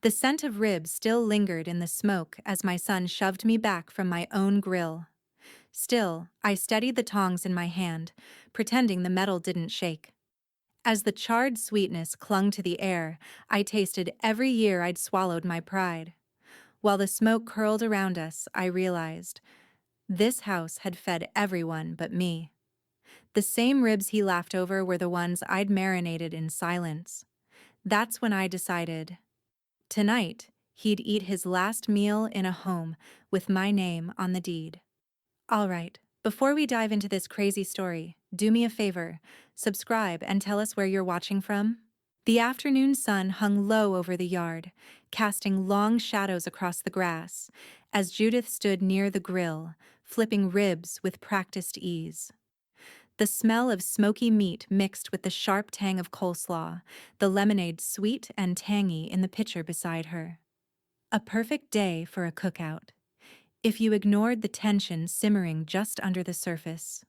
The scent of ribs still lingered in the smoke as my son shoved me back from my own grill. Still, I steadied the tongs in my hand, pretending the metal didn't shake. As the charred sweetness clung to the air, I tasted every year I'd swallowed my pride. While the smoke curled around us, I realized this house had fed everyone but me. The same ribs he laughed over were the ones I'd marinated in silence. That's when I decided, tonight, he'd eat his last meal in a home with my name on the deed. All right, before we dive into this crazy story, do me a favor, subscribe and tell us where you're watching from. The afternoon sun hung low over the yard, casting long shadows across the grass, as Judith stood near the grill, flipping ribs with practiced ease. The smell of smoky meat mixed with the sharp tang of coleslaw, the lemonade sweet and tangy in the pitcher beside her. A perfect day for a cookout, if you ignored the tension simmering just under the surface.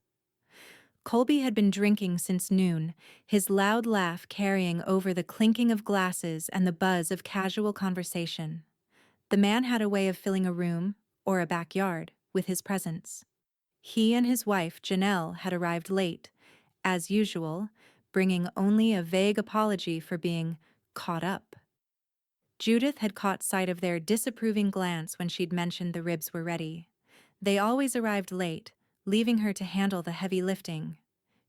Colby had been drinking since noon, his loud laugh carrying over the clinking of glasses and the buzz of casual conversation. The man had a way of filling a room, or a backyard, with his presence. He and his wife, Janelle, had arrived late, as usual, bringing only a vague apology for being caught up. Judith had caught sight of their disapproving glance when she'd mentioned the ribs were ready. They always arrived late, leaving her to handle the heavy lifting.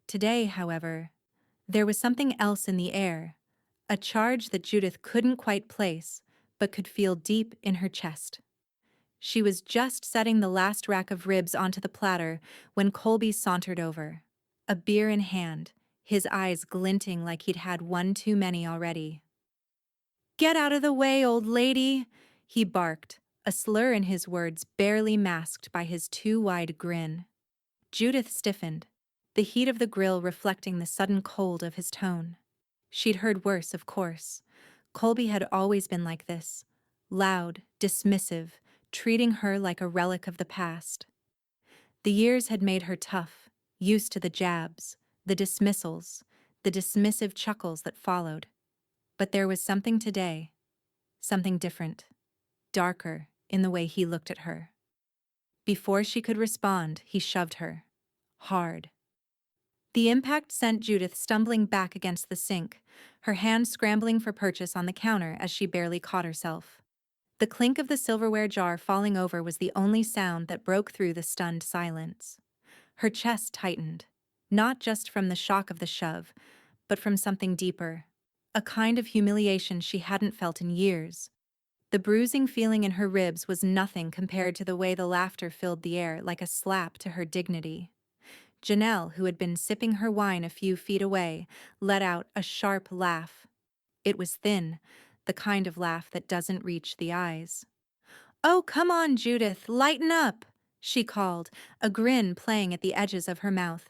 Today, however, there was something else in the air, a charge that Judith couldn't quite place, but could feel deep in her chest. She was just setting the last rack of ribs onto the platter when Colby sauntered over, a beer in hand, his eyes glinting like he'd had one too many already. "Get out of the way, old lady!" he barked, a slur in his words barely masked by his too wide grin. Judith stiffened, the heat of the grill reflecting the sudden cold of his tone. She'd heard worse, of course. Colby had always been like this, loud, dismissive, treating her like a relic of the past. The years had made her tough, used to the jabs, the dismissals, the dismissive chuckles that followed. But there was something today, something different, darker in the way he looked at her. Before she could respond, he shoved her. Hard. The impact sent Judith stumbling back against the sink, her hand scrambling for purchase on the counter as she barely caught herself. The clink of the silverware jar falling over was the only sound that broke through the stunned silence. Her chest tightened, not just from the shock of the shove, but from something deeper, a kind of humiliation she hadn't felt in years. The bruising feeling in her ribs was nothing compared to the way the laughter filled the air like a slap to her dignity. Janelle, who had been sipping her wine a few feet away, let out a sharp laugh. It was thin, the kind of laugh that doesn't reach the eyes. "Oh, come on, Judith, lighten up," she called, a grin playing at the edges of her mouth.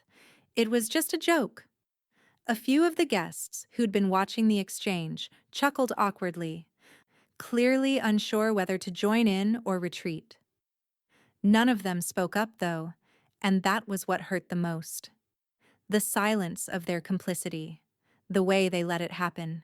It was just a joke. A few of the guests, who'd been watching the exchange, chuckled awkwardly, clearly unsure whether to join in or retreat. None of them spoke up, though, and that was what hurt the most. The silence of their complicity, the way they let it happen.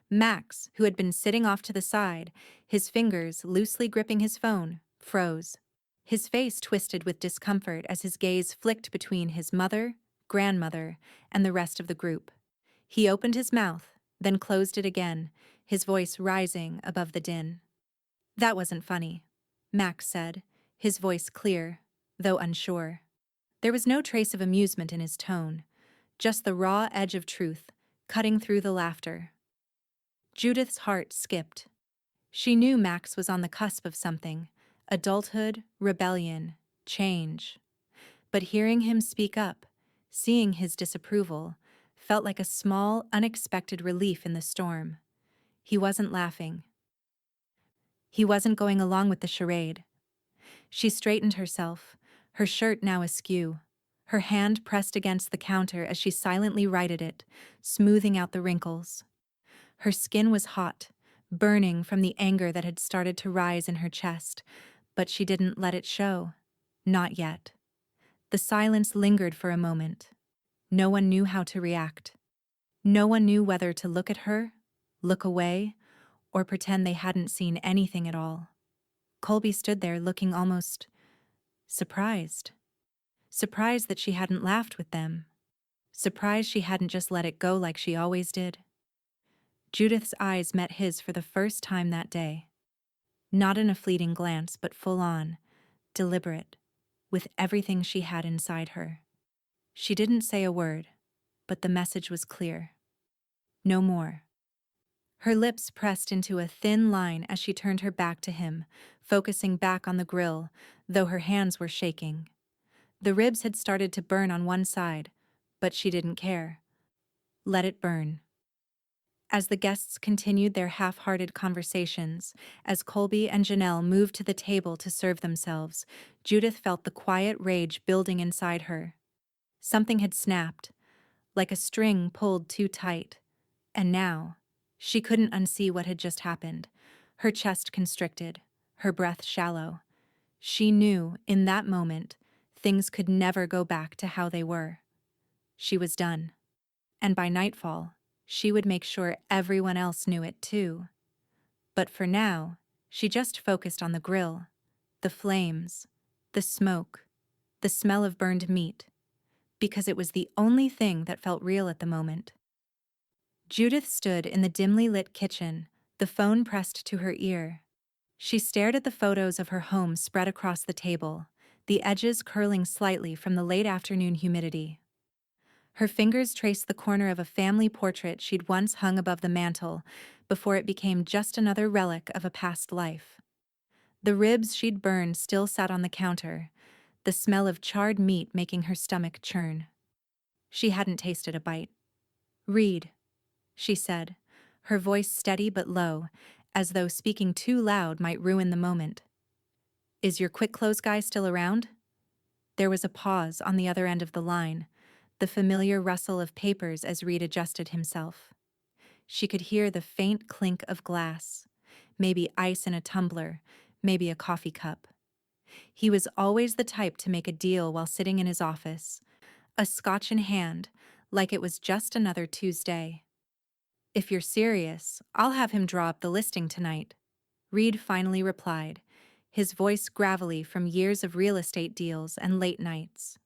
Max, who had been sitting off to the side, his fingers loosely gripping his phone, froze. His face twisted with discomfort as his gaze flicked between his mother, grandmother, and the rest of the group. He opened his mouth, then closed it again, his voice rising above the din. "That wasn't funny," Max said, his voice clear, though unsure. There was no trace of amusement in his tone, just the raw edge of truth, cutting through the laughter. Judith's heart skipped. She knew Max was on the cusp of something, adulthood, rebellion, change. But hearing him speak up, seeing his disapproval, felt like a small, unexpected relief in the storm. He wasn't laughing. He wasn't going along with the charade. She straightened herself, her shirt now askew, her hand pressed against the counter as she silently righted it, smoothing out the wrinkles. Her skin was hot, burning from the anger that had started to rise in her chest, but she didn't let it show. Not yet. The silence lingered for a moment. No one knew how to react. No one knew whether to look at her, look away, or pretend they hadn't seen anything at all. Colby stood there looking almost surprised. Surprised that she hadn't laughed with them. Surprised she hadn't just let it go like she always did. Judith's eyes met his for the first time that day. Not in a fleeting glance, but full on, deliberate, with everything she had inside her. She didn't say a word, but the message was clear. No more. Her lips pressed into a thin line as she turned her back to him, focusing back on the grill, though her hands were shaking. The ribs had started to burn on one side, but she didn't care. Let it burn. As the guests continued their half-hearted conversations, as Colby and Janelle moved to the table to serve themselves, Judith felt the quiet rage building inside her. Something had snapped, like a string pulled too tight. And now, she couldn't unsee what had just happened. Her chest constricted, her breath shallow. She knew, in that moment, things could never go back to how they were. She was done. And by nightfall, she would make sure everyone else knew it too. But for now, she just focused on the grill, the flames, the smoke, the smell of burned meat, because it was the only thing that felt real at the moment. Judith stood in the dimly lit kitchen, the phone pressed to her ear. She stared at the photos of her home spread across the table, the edges curling slightly from the late afternoon humidity. Her fingers traced the corner of a family portrait she'd once hung above the mantel, before it became just another relic of a past life. The ribs she'd burned still sat on the counter, the smell of charred meat making her stomach churn. She hadn't tasted a bite. "Read," she said, her voice steady but low, as though speaking too loud might ruin the moment. "Is your quick close guy still around?" There was a pause on the other end of the line, the familiar rustle of papers as Reed adjusted himself. She could hear the faint clink of glass, maybe ice in a tumbler, maybe a coffee cup. He was always the type to make a deal while sitting in his office, a scotch in hand, like it was just another Tuesday. "If you're serious, I'll have him draw up the listing tonight," Reed finally replied, his voice gravelly from years of real estate deals and late nights.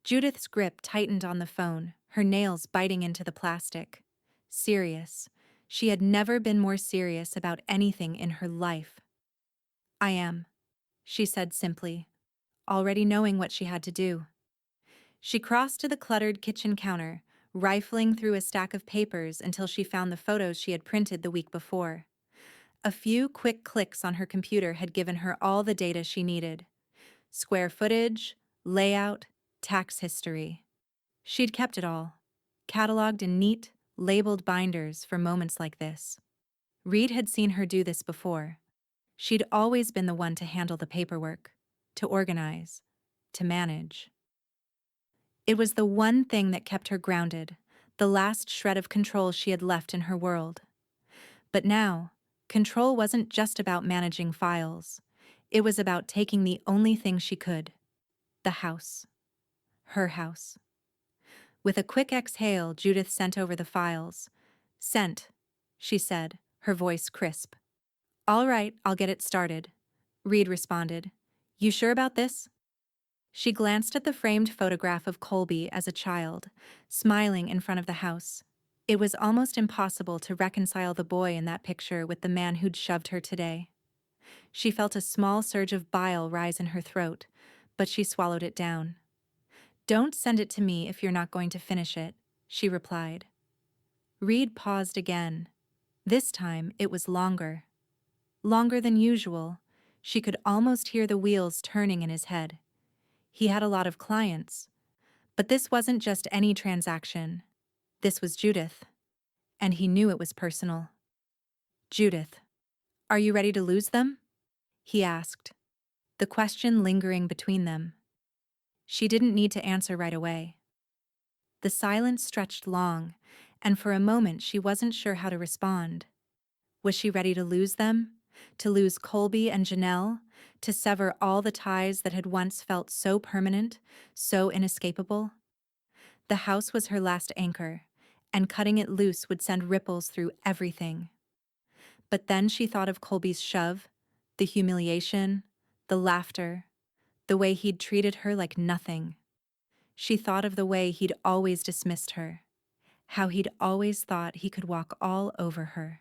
Judith's grip tightened on the phone, her nails biting into the plastic. Serious. She had never been more serious about anything in her life. "I am," she said simply, already knowing what she had to do. She crossed to the cluttered kitchen counter, rifling through a stack of papers until she found the photos she had printed the week before. A few quick clicks on her computer had given her all the data she needed. Square footage, layout, tax history. She'd kept it all, cataloged in neat, labeled binders for moments like this. Reed had seen her do this before. She'd always been the one to handle the paperwork, to organize, to manage. It was the one thing that kept her grounded, the last shred of control she had left in her world. But now, control wasn't just about managing files. It was about taking the only thing she could: the house. Her house. With a quick exhale, Judith sent over the files. "Sent," she said, her voice crisp. "All right, I'll get it started," Reed responded. "You sure about this?" She glanced at the framed photograph of Colby as a child, smiling in front of the house. It was almost impossible to reconcile the boy in that picture with the man who'd shoved her today. She felt a small surge of bile rise in her throat, but she swallowed it down. "Don't send it to me if you're not going to finish it," she replied. Reed paused again. This time it was longer. Longer than usual. She could almost hear the wheels turning in his head. He had a lot of clients. But this wasn't just any transaction. This was Judith. And he knew it was personal. "Judith, are you ready to lose them?" he asked, the question lingering between them. She didn't need to answer right away. The silence stretched long, and for a moment she wasn't sure how to respond. Was she ready to lose them? To lose Colby and Janelle? To sever all the ties that had once felt so permanent, so inescapable? The house was her last anchor, and cutting it loose would send ripples through everything. But then she thought of Colby's shove, the humiliation, the laughter, the way he'd treated her like nothing. She thought of the way he'd always dismissed her, how he'd always thought he could walk all over her.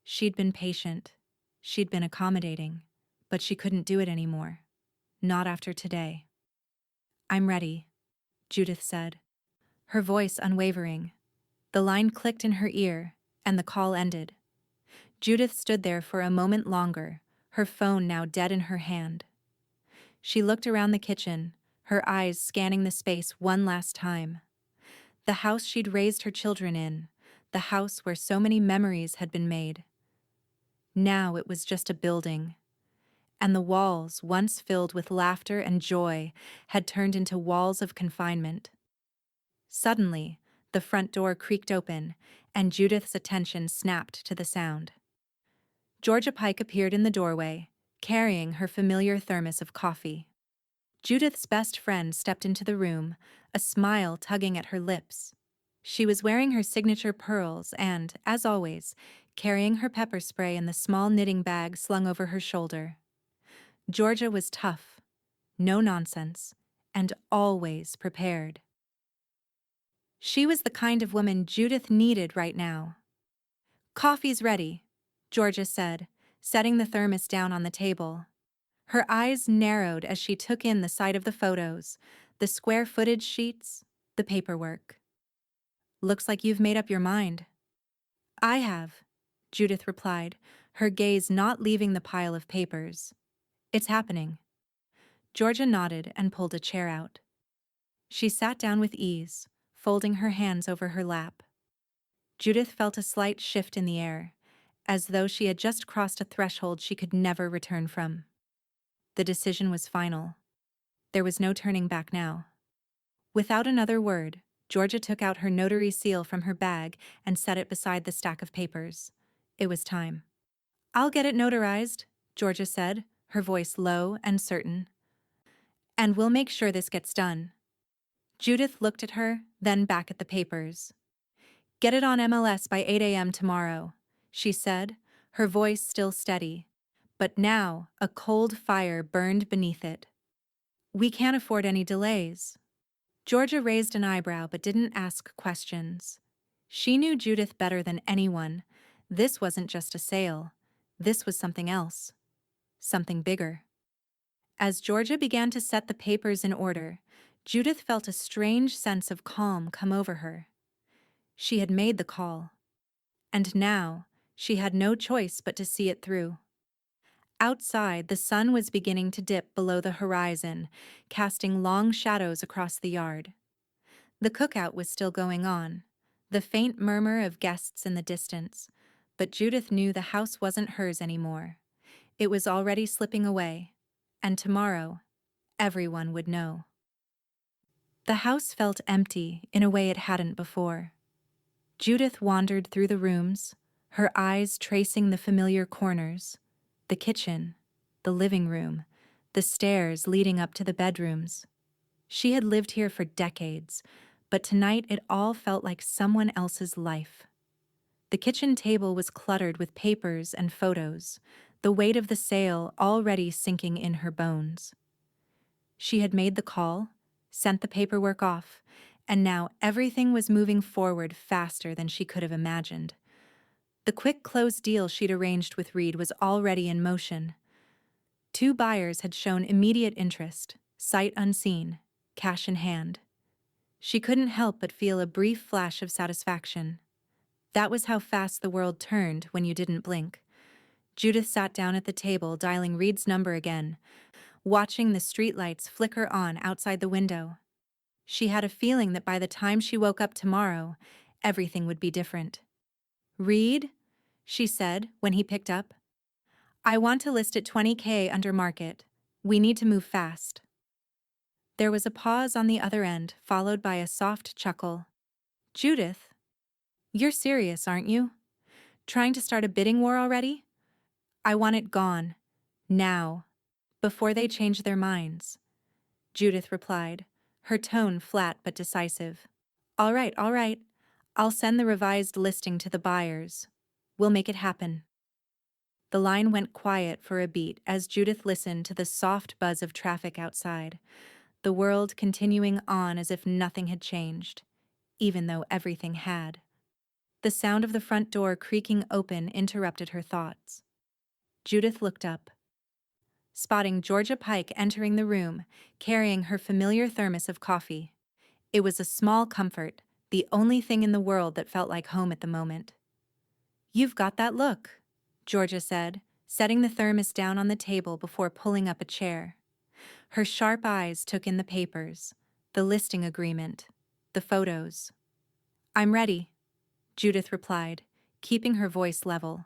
She'd been patient, she'd been accommodating, but she couldn't do it anymore. Not after today. "I'm ready," Judith said, her voice unwavering. The line clicked in her ear, and the call ended. Judith stood there for a moment longer, her phone now dead in her hand. She looked around the kitchen, her eyes scanning the space one last time. The house she'd raised her children in, the house where so many memories had been made. Now it was just a building, and the walls, once filled with laughter and joy, had turned into walls of confinement. Suddenly, the front door creaked open, and Judith's attention snapped to the sound. Georgia Pike appeared in the doorway, carrying her familiar thermos of coffee. Judith's best friend stepped into the room, a smile tugging at her lips. She was wearing her signature pearls and, as always, carrying her pepper spray in the small knitting bag slung over her shoulder. Georgia was tough, no nonsense, and always prepared. She was the kind of woman Judith needed right now. "Coffee's ready," Georgia said, setting the thermos down on the table. Her eyes narrowed as she took in the sight of the photos, the square footage sheets, the paperwork. "Looks like you've made up your mind." "I have," Judith replied, her gaze not leaving the pile of papers. "It's happening." Georgia nodded and pulled a chair out. She sat down with ease, folding her hands over her lap. Judith felt a slight shift in the air, as though she had just crossed a threshold she could never return from. The decision was final. There was no turning back now. Without another word, Georgia took out her notary seal from her bag and set it beside the stack of papers. It was time. "I'll get it notarized," Georgia said, her voice low and certain. "And we'll make sure this gets done." Judith looked at her, then back at the papers. "Get it on MLS by 8 a.m. tomorrow," she said, her voice still steady. But now a cold fire burned beneath it. "We can't afford any delays." Georgia raised an eyebrow but didn't ask questions. She knew Judith better than anyone. This wasn't just a sale. This was something else. Something bigger. As Georgia began to set the papers in order, Judith felt a strange sense of calm come over her. She had made the call. And now, she had no choice but to see it through. Outside, the sun was beginning to dip below the horizon, casting long shadows across the yard. The cookout was still going on, the faint murmur of guests in the distance, but Judith knew the house wasn't hers anymore. It was already slipping away, and tomorrow, everyone would know. The house felt empty in a way it hadn't before. Judith wandered through the rooms, her eyes tracing the familiar corners. The kitchen, the living room, the stairs leading up to the bedrooms. She had lived here for decades, but tonight it all felt like someone else's life. The kitchen table was cluttered with papers and photos, the weight of the sale already sinking in her bones. She had made the call, sent the paperwork off, and now everything was moving forward faster than she could have imagined. The quick close deal she'd arranged with Reed was already in motion. 2 buyers had shown immediate interest, sight unseen, cash in hand. She couldn't help but feel a brief flash of satisfaction. That was how fast the world turned when you didn't blink. Judith sat down at the table, dialing Reed's number again, watching the streetlights flicker on outside the window. She had a feeling that by the time she woke up tomorrow, everything would be different. "Reed," she said when he picked up. "I want to list at $20K under market. We need to move fast." There was a pause on the other end, followed by a soft chuckle. "Judith, you're serious, aren't you? Trying to start a bidding war already? I want it gone. Now. Before they change their minds." Judith replied, her tone flat but decisive. All right. I'll send the revised listing to the buyers. We'll make it happen." The line went quiet for a beat as Judith listened to the soft buzz of traffic outside, the world continuing on as if nothing had changed, even though everything had. The sound of the front door creaking open interrupted her thoughts. Judith looked up, spotting Georgia Pike entering the room, carrying her familiar thermos of coffee. It was a small comfort, the only thing in the world that felt like home at the moment. "You've got that look," Georgia said, setting the thermos down on the table before pulling up a chair. Her sharp eyes took in the papers, the listing agreement, the photos. "I'm ready," Judith replied, keeping her voice level.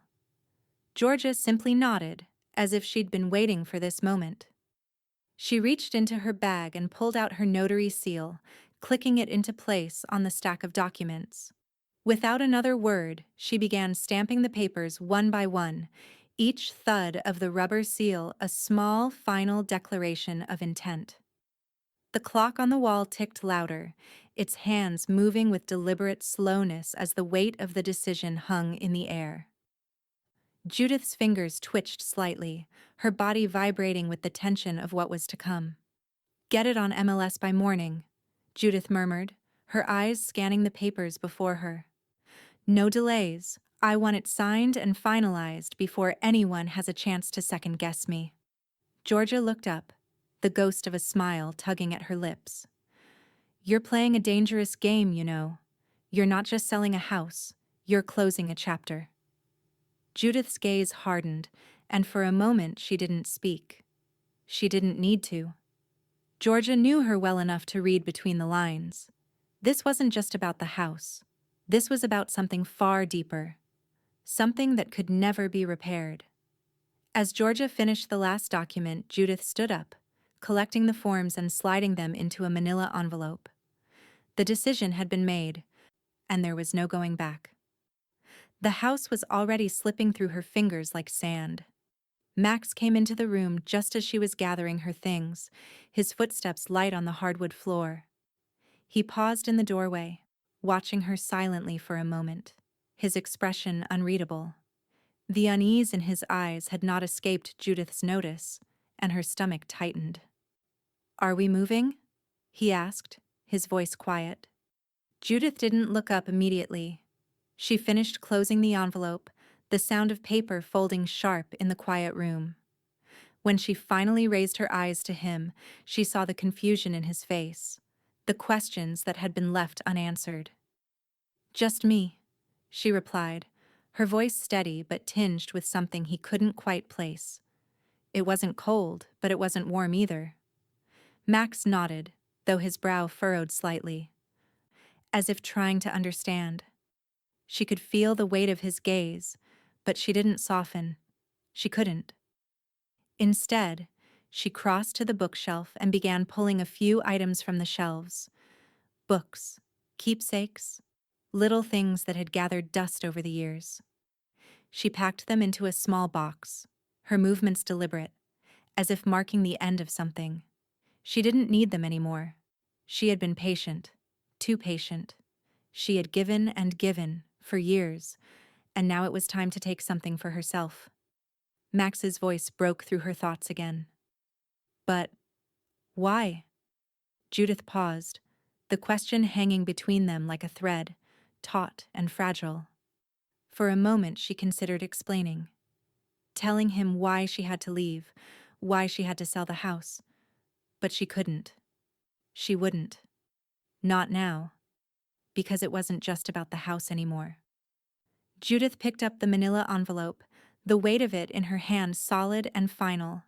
Georgia simply nodded, as if she'd been waiting for this moment. She reached into her bag and pulled out her notary seal, clicking it into place on the stack of documents. Without another word, she began stamping the papers one by one, each thud of the rubber seal a small, final declaration of intent. The clock on the wall ticked louder, its hands moving with deliberate slowness as the weight of the decision hung in the air. Judith's fingers twitched slightly, her body vibrating with the tension of what was to come. "Get it on MLS by morning," Judith murmured, her eyes scanning the papers before her. "No delays. I want it signed and finalized before anyone has a chance to second-guess me." Georgia looked up, the ghost of a smile tugging at her lips. "You're playing a dangerous game, you know. You're not just selling a house, you're closing a chapter." Judith's gaze hardened, and for a moment she didn't speak. She didn't need to. Georgia knew her well enough to read between the lines. This wasn't just about the house. This was about something far deeper. Something that could never be repaired. As Georgia finished the last document, Judith stood up, collecting the forms and sliding them into a manila envelope. The decision had been made, and there was no going back. The house was already slipping through her fingers like sand. Max came into the room just as she was gathering her things, his footsteps light on the hardwood floor. He paused in the doorway, watching her silently for a moment, his expression unreadable. The unease in his eyes had not escaped Judith's notice, and her stomach tightened. "Are we moving?" he asked, his voice quiet. Judith didn't look up immediately. She finished closing the envelope, the sound of paper folding sharp in the quiet room. When she finally raised her eyes to him, she saw the confusion in his face, the questions that had been left unanswered. "Just me," she replied, her voice steady but tinged with something he couldn't quite place. It wasn't cold, but it wasn't warm either. Max nodded, though his brow furrowed slightly, as if trying to understand. She could feel the weight of his gaze, but she didn't soften. She couldn't. Instead, she crossed to the bookshelf and began pulling a few items from the shelves. Books, keepsakes, little things that had gathered dust over the years. She packed them into a small box, her movements deliberate, as if marking the end of something. She didn't need them anymore. She had been patient, too patient. She had given and given, for years, and now it was time to take something for herself. Max's voice broke through her thoughts again. "But why?" Judith paused, the question hanging between them like a thread, taut and fragile. For a moment she considered explaining, telling him why she had to leave, why she had to sell the house. But she couldn't. She wouldn't. Not now. Because it wasn't just about the house anymore. Judith picked up the manila envelope, the weight of it in her hand solid and final.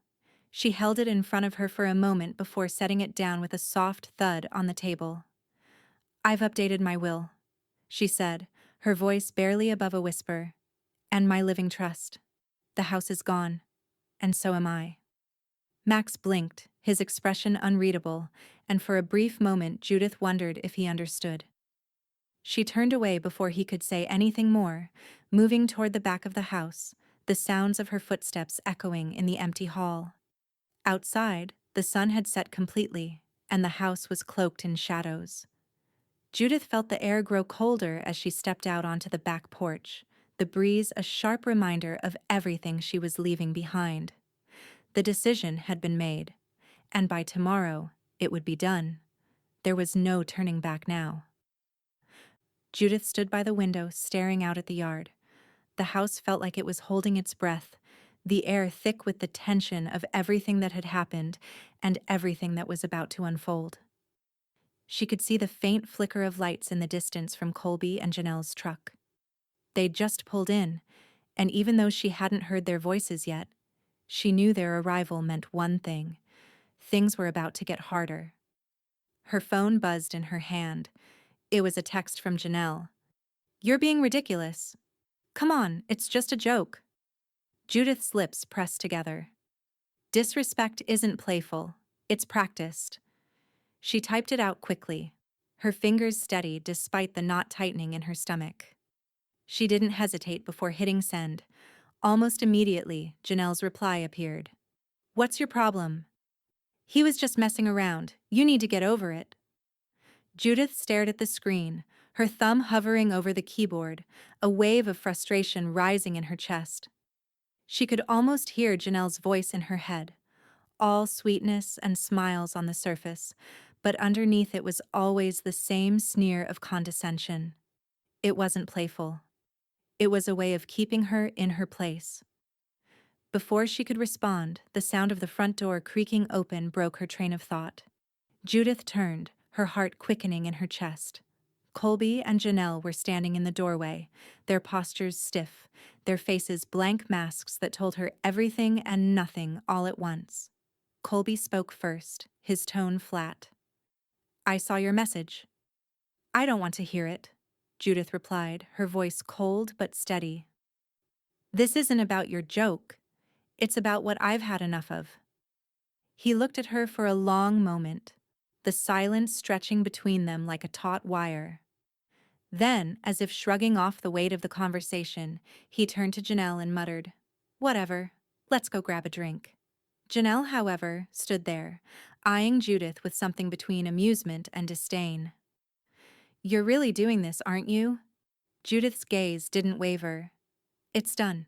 She held it in front of her for a moment before setting it down with a soft thud on the table. "I've updated my will," she said, her voice barely above a whisper. "And my living trust. The house is gone, and so am I." Max blinked, his expression unreadable, and for a brief moment Judith wondered if he understood. She turned away before he could say anything more, moving toward the back of the house, the sounds of her footsteps echoing in the empty hall. Outside, the sun had set completely, and the house was cloaked in shadows. Judith felt the air grow colder as she stepped out onto the back porch, the breeze a sharp reminder of everything she was leaving behind. The decision had been made, and by tomorrow, it would be done. There was no turning back now. Judith stood by the window, staring out at the yard. The house felt like it was holding its breath, the air thick with the tension of everything that had happened and everything that was about to unfold. She could see the faint flicker of lights in the distance from Colby and Janelle's truck. They'd just pulled in, and even though she hadn't heard their voices yet, she knew their arrival meant one thing. Things were about to get harder. Her phone buzzed in her hand. It was a text from Janelle. "You're being ridiculous. Come on, it's just a joke." Judith's lips pressed together. Disrespect isn't playful, it's practiced. She typed it out quickly, her fingers steady despite the knot tightening in her stomach. She didn't hesitate before hitting send. Almost immediately, Janelle's reply appeared. "What's your problem?" "He was just messing around. You need to get over it." Judith stared at the screen, her thumb hovering over the keyboard, a wave of frustration rising in her chest. She could almost hear Janelle's voice in her head, all sweetness and smiles on the surface, but underneath it was always the same sneer of condescension. It wasn't playful. It was a way of keeping her in her place. Before she could respond, the sound of the front door creaking open broke her train of thought. Judith turned, her heart quickening in her chest. Colby and Janelle were standing in the doorway, their postures stiff, their faces blank masks that told her everything and nothing all at once. Colby spoke first, his tone flat. "I saw your message." "I don't want to hear it," Judith replied, her voice cold but steady. "This isn't about your joke. It's about what I've had enough of." He looked at her for a long moment, the silence stretching between them like a taut wire. Then, as if shrugging off the weight of the conversation, he turned to Janelle and muttered, "Whatever, let's go grab a drink." Janelle, however, stood there, eyeing Judith with something between amusement and disdain. "You're really doing this, aren't you?" Judith's gaze didn't waver. "It's done."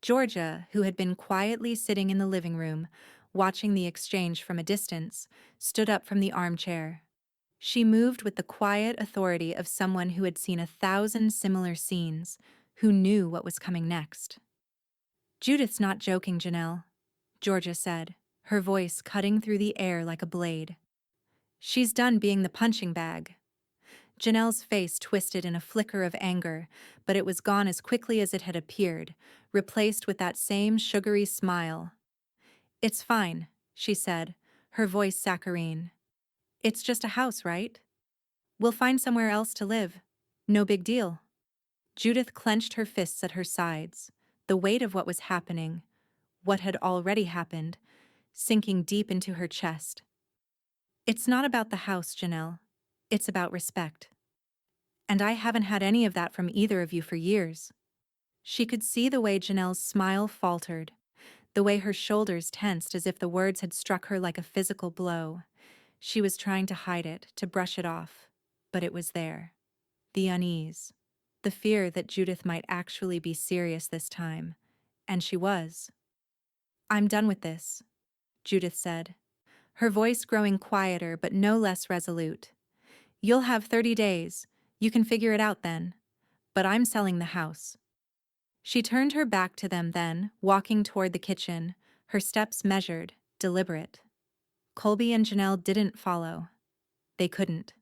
Georgia, who had been quietly sitting in the living room, watching the exchange from a distance, stood up from the armchair. She moved with the quiet authority of someone who had seen 1,000 similar scenes, who knew what was coming next. "Judith's not joking, Janelle," Georgia said, her voice cutting through the air like a blade. "She's done being the punching bag." Janelle's face twisted in a flicker of anger, but it was gone as quickly as it had appeared, replaced with that same sugary smile. "It's fine," she said, her voice saccharine. "It's just a house, right? We'll find somewhere else to live. No big deal." Judith clenched her fists at her sides, the weight of what was happening, what had already happened, sinking deep into her chest. "It's not about the house, Janelle. It's about respect. And I haven't had any of that from either of you for years." She could see the way Janelle's smile faltered, the way her shoulders tensed as if the words had struck her like a physical blow. She was trying to hide it, to brush it off, but it was there. The unease, the fear that Judith might actually be serious this time, and she was. "I'm done with this," Judith said, her voice growing quieter but no less resolute. "You'll have 30 days. You can figure it out then. But I'm selling the house." She turned her back to them then, walking toward the kitchen, her steps measured, deliberate. Colby and Janelle didn't follow. They couldn't.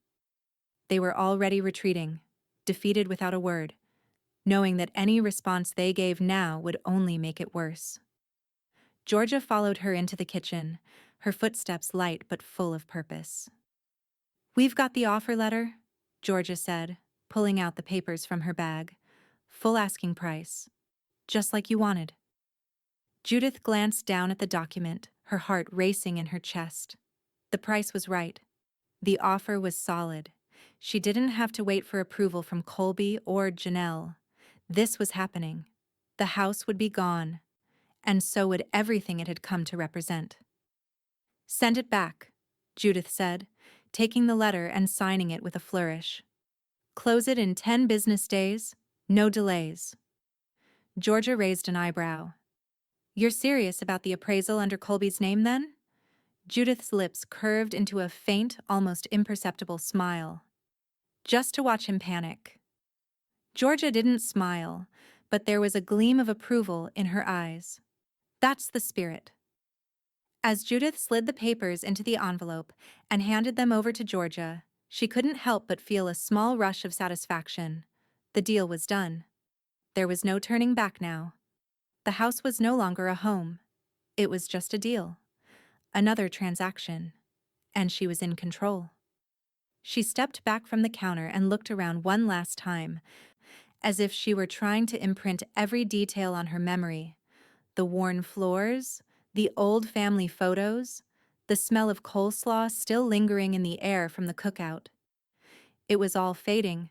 They were already retreating, defeated without a word, knowing that any response they gave now would only make it worse. Georgia followed her into the kitchen, her footsteps light but full of purpose. "We've got the offer letter," Georgia said, pulling out the papers from her bag. "Full asking price. Just like you wanted." Judith glanced down at the document, her heart racing in her chest. The price was right. The offer was solid. She didn't have to wait for approval from Colby or Janelle. This was happening. The house would be gone, and so would everything it had come to represent. "Send it back," Judith said, taking the letter and signing it with a flourish. "Close it in 10 business days, no delays." Georgia raised an eyebrow. You're serious about the appraisal under Colby's name, then? Judith's lips curved into a faint, almost imperceptible smile. Just to watch him panic. Georgia didn't smile, but there was a gleam of approval in her eyes. That's the spirit. As Judith slid the papers into the envelope and handed them over to Georgia, she couldn't help but feel a small rush of satisfaction. The deal was done. There was no turning back now. The house was no longer a home. It was just a deal. Another transaction. And she was in control. She stepped back from the counter and looked around one last time, as if she were trying to imprint every detail on her memory. The worn floors, the old family photos, the smell of coleslaw still lingering in the air from the cookout. It was all fading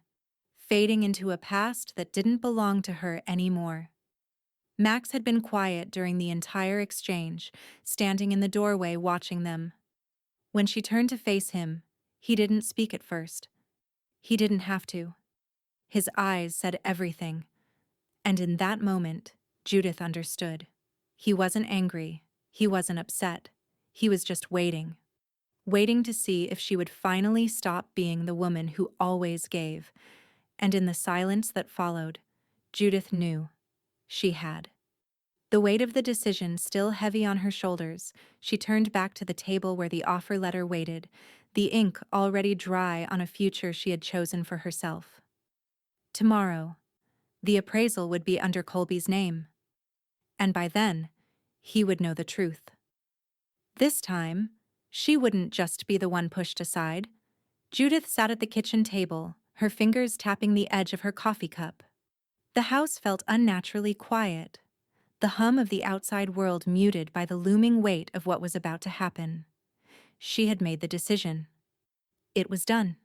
into a past that didn't belong to her anymore. Max had been quiet during the entire exchange, standing in the doorway watching them. When she turned to face him, he didn't speak at first. He didn't have to. His eyes said everything. And in that moment, Judith understood. He wasn't angry. He wasn't upset. He was just waiting. Waiting to see if she would finally stop being the woman who always gave. And in the silence that followed, Judith knew. She had. The weight of the decision still heavy on her shoulders, she turned back to the table where the offer letter waited, the ink already dry on a future she had chosen for herself. Tomorrow, the appraisal would be under Colby's name. And by then, he would know the truth. This time, she wouldn't just be the one pushed aside. Judith sat at the kitchen table, her fingers tapping the edge of her coffee cup. The house felt unnaturally quiet, the hum of the outside world muted by the looming weight of what was about to happen. She had made the decision. It was done.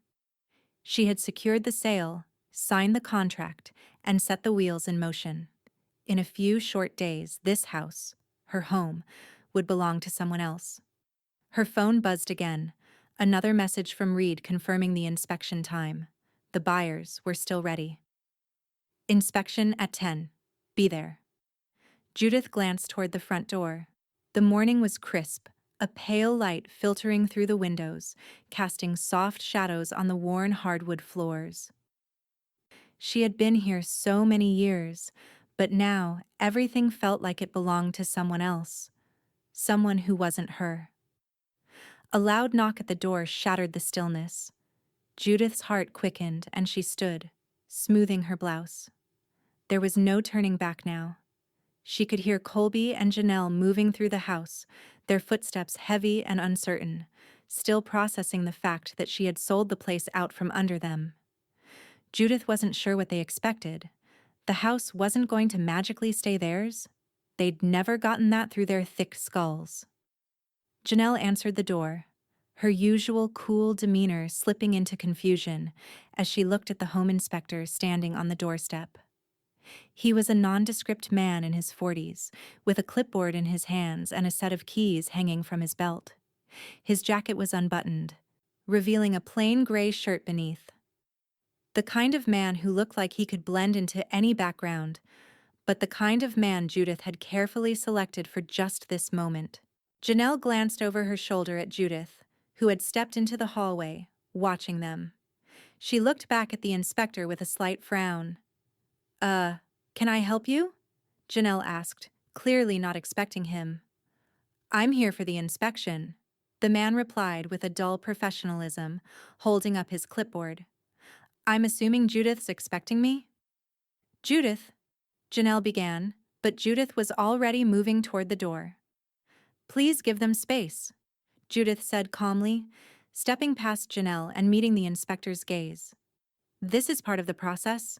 She had secured the sale, signed the contract, and set the wheels in motion. In a few short days, this house, her home, would belong to someone else. Her phone buzzed again, another message from Reed confirming the inspection time. The buyers were still ready. Inspection at 10. Be there. Judith glanced toward the front door. The morning was crisp, a pale light filtering through the windows, casting soft shadows on the worn hardwood floors. She had been here so many years, but now everything felt like it belonged to someone else. Someone who wasn't her. A loud knock at the door shattered the stillness. Judith's heart quickened and she stood, smoothing her blouse. There was no turning back now. She could hear Colby and Janelle moving through the house, their footsteps heavy and uncertain, still processing the fact that she had sold the place out from under them. Judith wasn't sure what they expected. The house wasn't going to magically stay theirs. They'd never gotten that through their thick skulls. Janelle answered the door, her usual cool demeanor slipping into confusion as she looked at the home inspector standing on the doorstep. He was a nondescript man in his 40s, with a clipboard in his hands and a set of keys hanging from his belt. His jacket was unbuttoned, revealing a plain gray shirt beneath. The kind of man who looked like he could blend into any background, but the kind of man Judith had carefully selected for just this moment. Janelle glanced over her shoulder at Judith, who had stepped into the hallway, watching them. She looked back at the inspector with a slight frown. Can I help you?" Janelle asked, clearly not expecting him. "I'm here for the inspection," the man replied with a dull professionalism, holding up his clipboard. "I'm assuming Judith's expecting me?" "Judith," Janelle began, but Judith was already moving toward the door. "Please give them space," Judith said calmly, stepping past Janelle and meeting the inspector's gaze. "This is part of the process."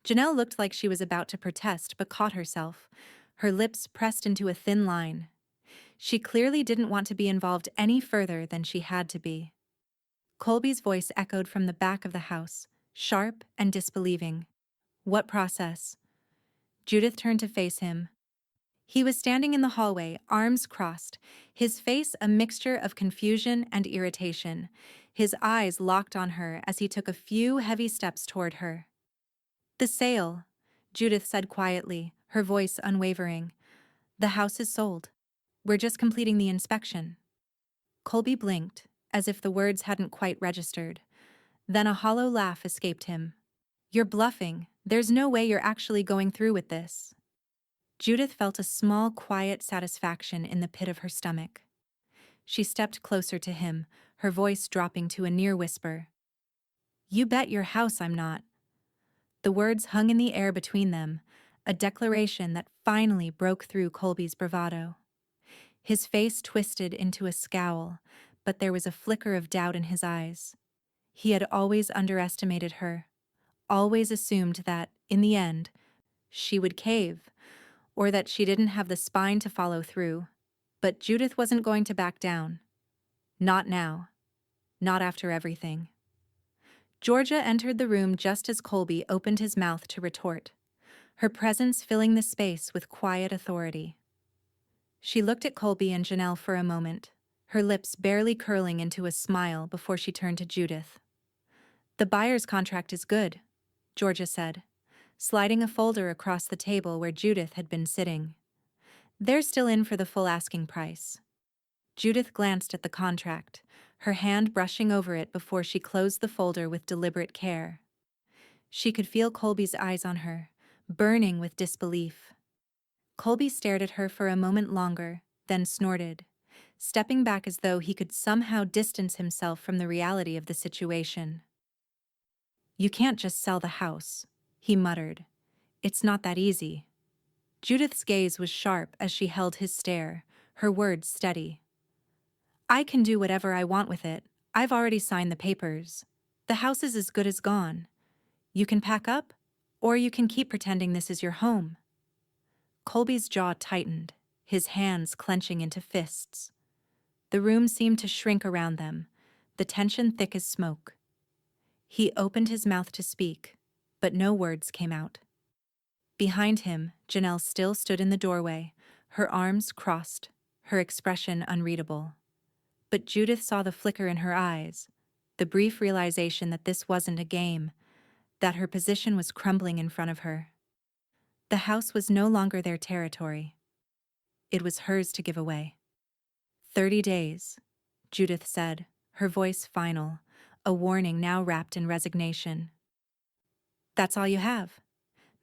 Janelle looked like she was about to protest but caught herself, her lips pressed into a thin line. She clearly didn't want to be involved any further than she had to be. Colby's voice echoed from the back of the house, sharp and disbelieving. "What process?" Judith turned to face him. He was standing in the hallway, arms crossed, his face a mixture of confusion and irritation, his eyes locked on her as he took a few heavy steps toward her. "The sale," Judith said quietly, her voice unwavering. "The house is sold. We're just completing the inspection." Colby blinked, as if the words hadn't quite registered. Then a hollow laugh escaped him. "You're bluffing. There's no way you're actually going through with this." Judith felt a small, quiet satisfaction in the pit of her stomach. She stepped closer to him, her voice dropping to a near whisper. "You bet your house I'm not." The words hung in the air between them, a declaration that finally broke through Colby's bravado. His face twisted into a scowl, but there was a flicker of doubt in his eyes. He had always underestimated her, always assumed that, in the end, she would cave, or that she didn't have the spine to follow through. But Judith wasn't going to back down. Not now. Not after everything. Georgia entered the room just as Colby opened his mouth to retort, her presence filling the space with quiet authority. She looked at Colby and Janelle for a moment, her lips barely curling into a smile before she turned to Judith. "The buyer's contract is good," Georgia said, sliding a folder across the table where Judith had been sitting. "They're still in for the full asking price." Judith glanced at the contract, her hand brushing over it before she closed the folder with deliberate care. She could feel Colby's eyes on her, burning with disbelief. Colby stared at her for a moment longer, then snorted, stepping back as though he could somehow distance himself from the reality of the situation. "You can't just sell the house," he muttered. "It's not that easy." Judith's gaze was sharp as she held his stare, her words steady. "I can do whatever I want with it. I've already signed the papers. The house is as good as gone. You can pack up, or you can keep pretending this is your home." Colby's jaw tightened, his hands clenching into fists. The room seemed to shrink around them, the tension thick as smoke. He opened his mouth to speak, but no words came out. Behind him, Janelle still stood in the doorway, her arms crossed, her expression unreadable. But Judith saw the flicker in her eyes, the brief realization that this wasn't a game, that her position was crumbling in front of her. The house was no longer their territory. It was hers to give away. 30 days, Judith said, her voice final, a warning now wrapped in resignation. "That's all you have."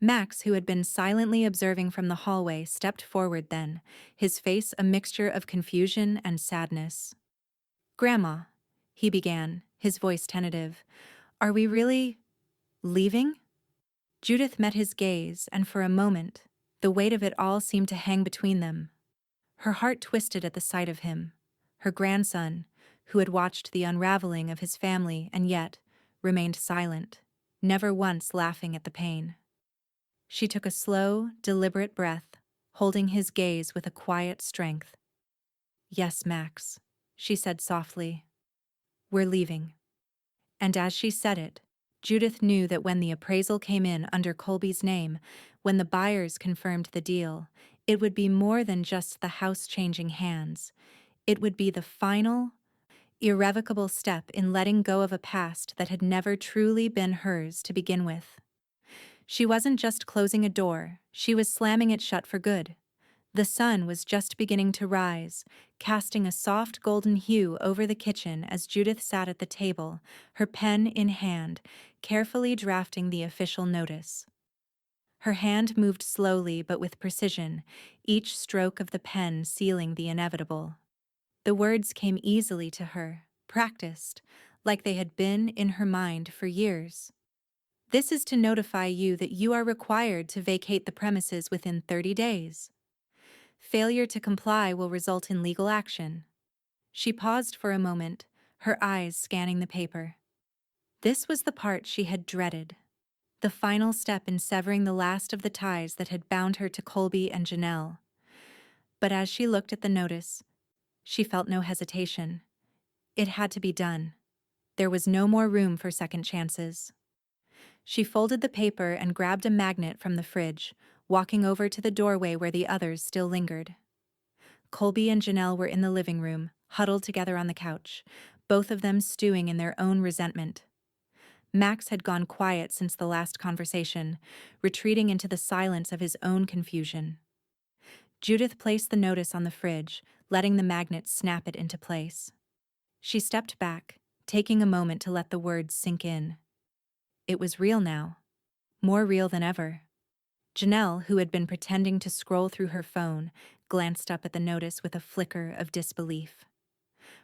Max, who had been silently observing from the hallway, stepped forward then, his face a mixture of confusion and sadness. "Grandma," he began, his voice tentative, "are we really leaving?" Judith met his gaze, and for a moment, the weight of it all seemed to hang between them. Her heart twisted at the sight of him, her grandson, who had watched the unraveling of his family and yet remained silent, never once laughing at the pain. She took a slow, deliberate breath, holding his gaze with a quiet strength. "Yes, Max," she said softly. "We're leaving." And as she said it, Judith knew that when the appraisal came in under Colby's name, when the buyers confirmed the deal, it would be more than just the house changing hands. It would be the final, irrevocable step in letting go of a past that had never truly been hers to begin with. She wasn't just closing a door, she was slamming it shut for good. The sun was just beginning to rise, casting a soft golden hue over the kitchen as Judith sat at the table, her pen in hand, carefully drafting the official notice. Her hand moved slowly but with precision, each stroke of the pen sealing the inevitable. The words came easily to her, practiced, like they had been in her mind for years. "This is to notify you that you are required to vacate the premises within 30 days. Failure to comply will result in legal action." She paused for a moment, her eyes scanning the paper. This was the part she had dreaded, the final step in severing the last of the ties that had bound her to Colby and Janelle. But as she looked at the notice, she felt no hesitation. It had to be done. There was no more room for second chances. She folded the paper and grabbed a magnet from the fridge, walking over to the doorway where the others still lingered. Colby and Janelle were in the living room, huddled together on the couch, both of them stewing in their own resentment. Max had gone quiet since the last conversation, retreating into the silence of his own confusion. Judith placed the notice on the fridge, letting the magnet snap it into place. She stepped back, taking a moment to let the words sink in. It was real now. More real than ever. Janelle, who had been pretending to scroll through her phone, glanced up at the notice with a flicker of disbelief.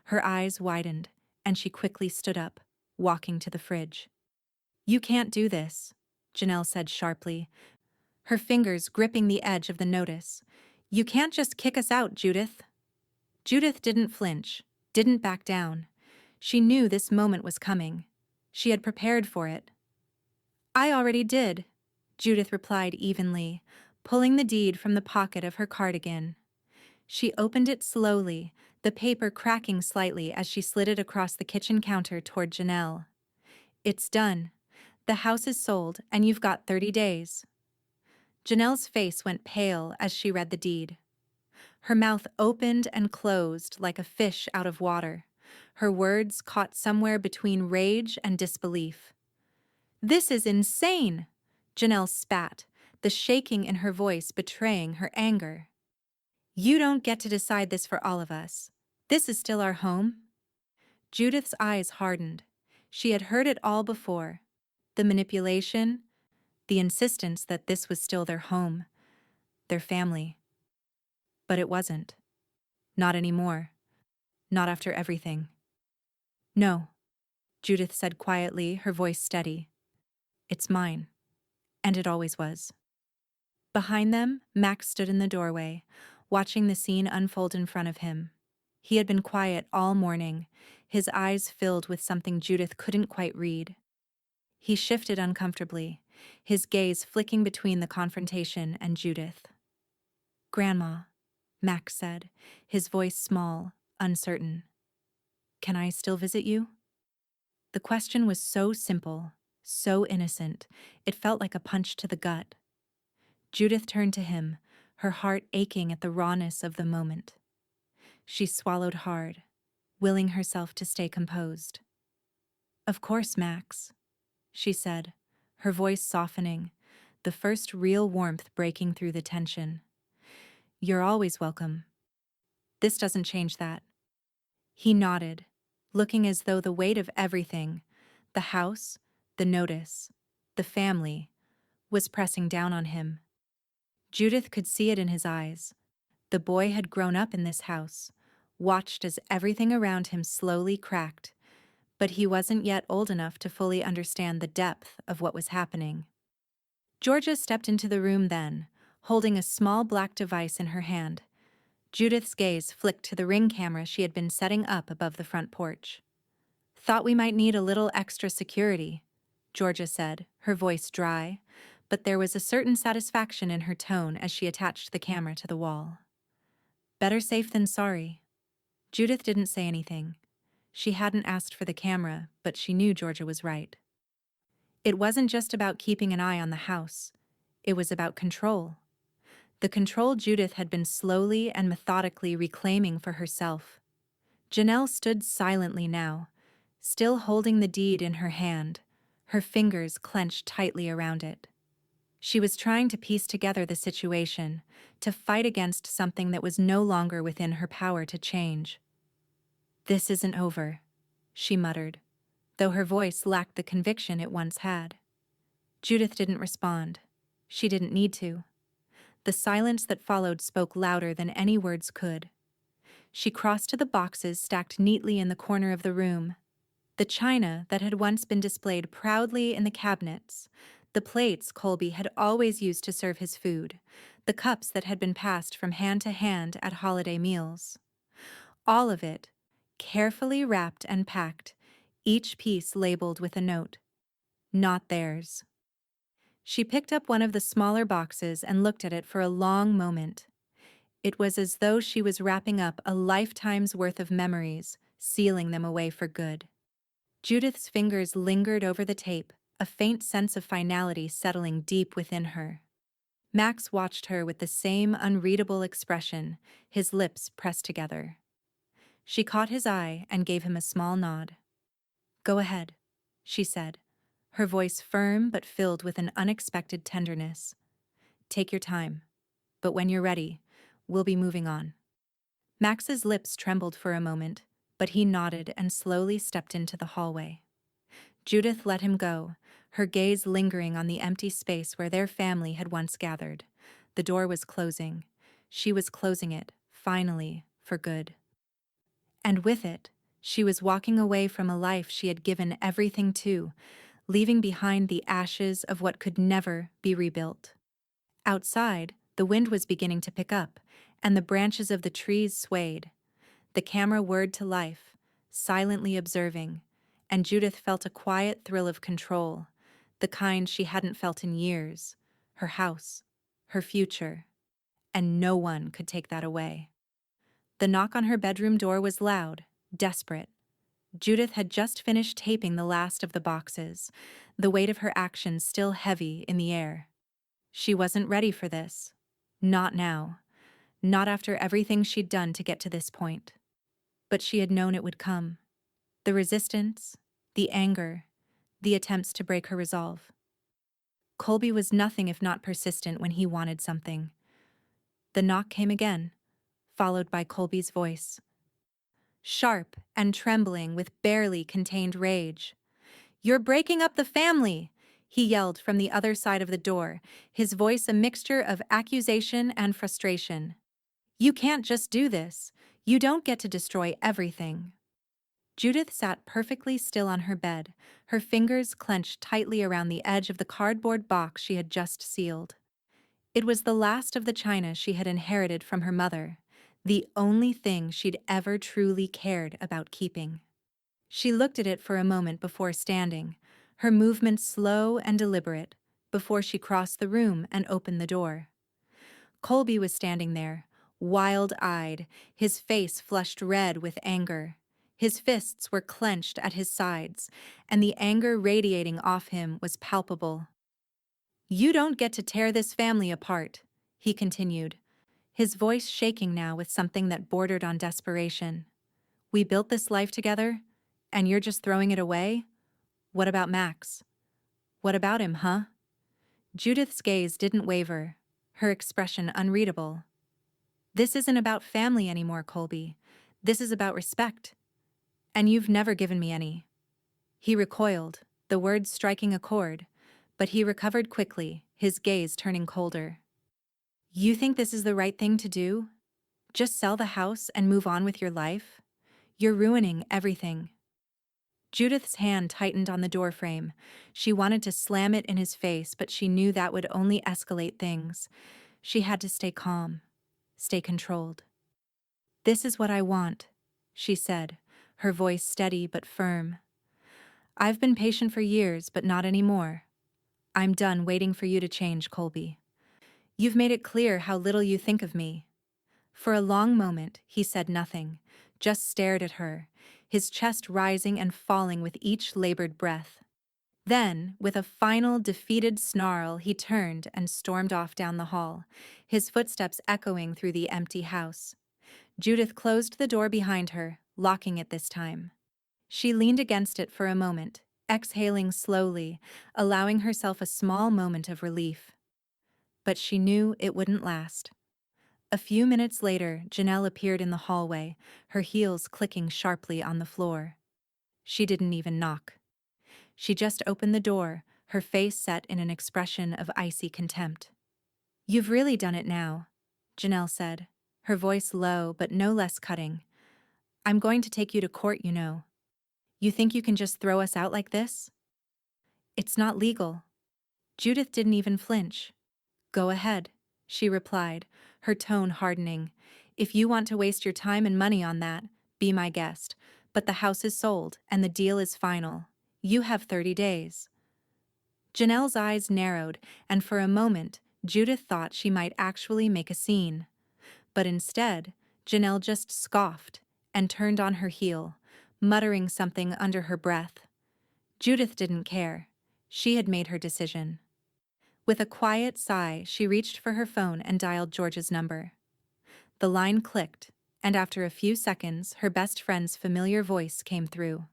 Her eyes widened, and she quickly stood up, walking to the fridge. "You can't do this," Janelle said sharply, her fingers gripping the edge of the notice. "You can't just kick us out, Judith." Judith didn't flinch, didn't back down. She knew this moment was coming. She had prepared for it. "I already did," Judith replied evenly, pulling the deed from the pocket of her cardigan. She opened it slowly, the paper cracking slightly as she slid it across the kitchen counter toward Janelle. "It's done. The house is sold, and you've got 30 days. Janelle's face went pale as she read the deed. Her mouth opened and closed like a fish out of water, her words caught somewhere between rage and disbelief. "This is insane!" Janelle spat, the shaking in her voice betraying her anger. "You don't get to decide this for all of us. This is still our home." Judith's eyes hardened. She had heard it all before. The manipulation, the insistence that this was still their home, their family. But it wasn't. Not anymore. Not after everything. "No," Judith said quietly, her voice steady. "It's mine. And it always was." Behind them, Max stood in the doorway, watching the scene unfold in front of him. He had been quiet all morning, his eyes filled with something Judith couldn't quite read. He shifted uncomfortably, his gaze flicking between the confrontation and Judith. "Grandma," Max said, his voice small, uncertain. "Can I still visit you?" The question was so simple, so innocent, it felt like a punch to the gut. Judith turned to him, her heart aching at the rawness of the moment. She swallowed hard, willing herself to stay composed. "Of course, Max," she said, her voice softening, the first real warmth breaking through the tension. "You're always welcome. This doesn't change that." He nodded, looking as though the weight of everything, the house, the notice, the family, was pressing down on him. Judith could see it in his eyes. The boy had grown up in this house, watched as everything around him slowly cracked, but he wasn't yet old enough to fully understand the depth of what was happening. Georgia stepped into the room then, holding a small black device in her hand. Judith's gaze flicked to the ring camera she had been setting up above the front porch. "Thought we might need a little extra security," Georgia said, her voice dry, but there was a certain satisfaction in her tone as she attached the camera to the wall. "Better safe than sorry." Judith didn't say anything. She hadn't asked for the camera, but she knew Georgia was right. It wasn't just about keeping an eye on the house. It was about control. The control Judith had been slowly and methodically reclaiming for herself. Janelle stood silently now, still holding the deed in her hand, her fingers clenched tightly around it. She was trying to piece together the situation, to fight against something that was no longer within her power to change. "This isn't over," she muttered, though her voice lacked the conviction it once had. Judith didn't respond. She didn't need to. The silence that followed spoke louder than any words could. She crossed to the boxes stacked neatly in the corner of the room. The china that had once been displayed proudly in the cabinets, the plates Colby had always used to serve his food, the cups that had been passed from hand to hand at holiday meals. All of it, carefully wrapped and packed, each piece labeled with a note. Not theirs. She picked up one of the smaller boxes and looked at it for a long moment. It was as though she was wrapping up a lifetime's worth of memories, sealing them away for good. Judith's fingers lingered over the tape, a faint sense of finality settling deep within her. Max watched her with the same unreadable expression, his lips pressed together. She caught his eye and gave him a small nod. "Go ahead," she said, her voice firm but filled with an unexpected tenderness. "Take your time, but when you're ready, we'll be moving on." Max's lips trembled for a moment, but he nodded and slowly stepped into the hallway. Judith let him go, her gaze lingering on the empty space where their family had once gathered. The door was closing. She was closing it, finally, for good. And with it, she was walking away from a life she had given everything to, leaving behind the ashes of what could never be rebuilt. Outside, the wind was beginning to pick up, and the branches of the trees swayed. The camera whirred to life, silently observing, and Judith felt a quiet thrill of control, the kind she hadn't felt in years. Her house, her future, and no one could take that away. The knock on her bedroom door was loud, desperate. Judith had just finished taping the last of the boxes, the weight of her actions still heavy in the air. She wasn't ready for this. Not now. Not after everything she'd done to get to this point. But she had known it would come. The resistance, the anger, the attempts to break her resolve. Colby was nothing if not persistent when he wanted something. The knock came again, followed by Colby's voice. Sharp and trembling with barely contained rage. "You're breaking up the family!" he yelled from the other side of the door, his voice a mixture of accusation and frustration. "You can't just do this. You don't get to destroy everything." Judith sat perfectly still on her bed, her fingers clenched tightly around the edge of the cardboard box she had just sealed. It was the last of the china she had inherited from her mother, the only thing she'd ever truly cared about keeping. She looked at it for a moment before standing, her movements slow and deliberate, before she crossed the room and opened the door. Colby was standing there, wild-eyed, his face flushed red with anger. His fists were clenched at his sides, and the anger radiating off him was palpable. "You don't get to tear this family apart," he continued, his voice shaking now with something that bordered on desperation. "We built this life together, and you're just throwing it away? What about Max? What about him, huh?" Judith's gaze didn't waver, her expression unreadable. "This isn't about family anymore, Colby. This is about respect. And you've never given me any." He recoiled, the words striking a chord, but he recovered quickly, his gaze turning colder. "You think this is the right thing to do? Just sell the house and move on with your life? You're ruining everything." Judith's hand tightened on the doorframe. She wanted to slam it in his face, but she knew that would only escalate things. She had to stay calm, stay controlled. "This is what I want," she said, her voice steady but firm. "I've been patient for years, but not anymore. I'm done waiting for you to change, Colby. You've made it clear how little you think of me." For a long moment, he said nothing, just stared at her, his chest rising and falling with each labored breath. Then, with a final defeated snarl, he turned and stormed off down the hall, his footsteps echoing through the empty house. Judith closed the door behind her, locking it this time. She leaned against it for a moment, exhaling slowly, allowing herself a small moment of relief. But she knew it wouldn't last. A few minutes later, Janelle appeared in the hallway, her heels clicking sharply on the floor. She didn't even knock. She just opened the door, her face set in an expression of icy contempt. "You've really done it now," Janelle said, her voice low but no less cutting. "I'm going to take you to court, you know. You think you can just throw us out like this?" "It's not legal." Judith didn't even flinch. "Go ahead," she replied, her tone hardening. "If you want to waste your time and money on that, be my guest. But the house is sold, and the deal is final. You have 30 days. Janelle's eyes narrowed, and for a moment, Judith thought she might actually make a scene. But instead, Janelle just scoffed and turned on her heel, muttering something under her breath. Judith didn't care. She had made her decision. With a quiet sigh, she reached for her phone and dialed George's number. The line clicked, and after a few seconds, her best friend's familiar voice came through.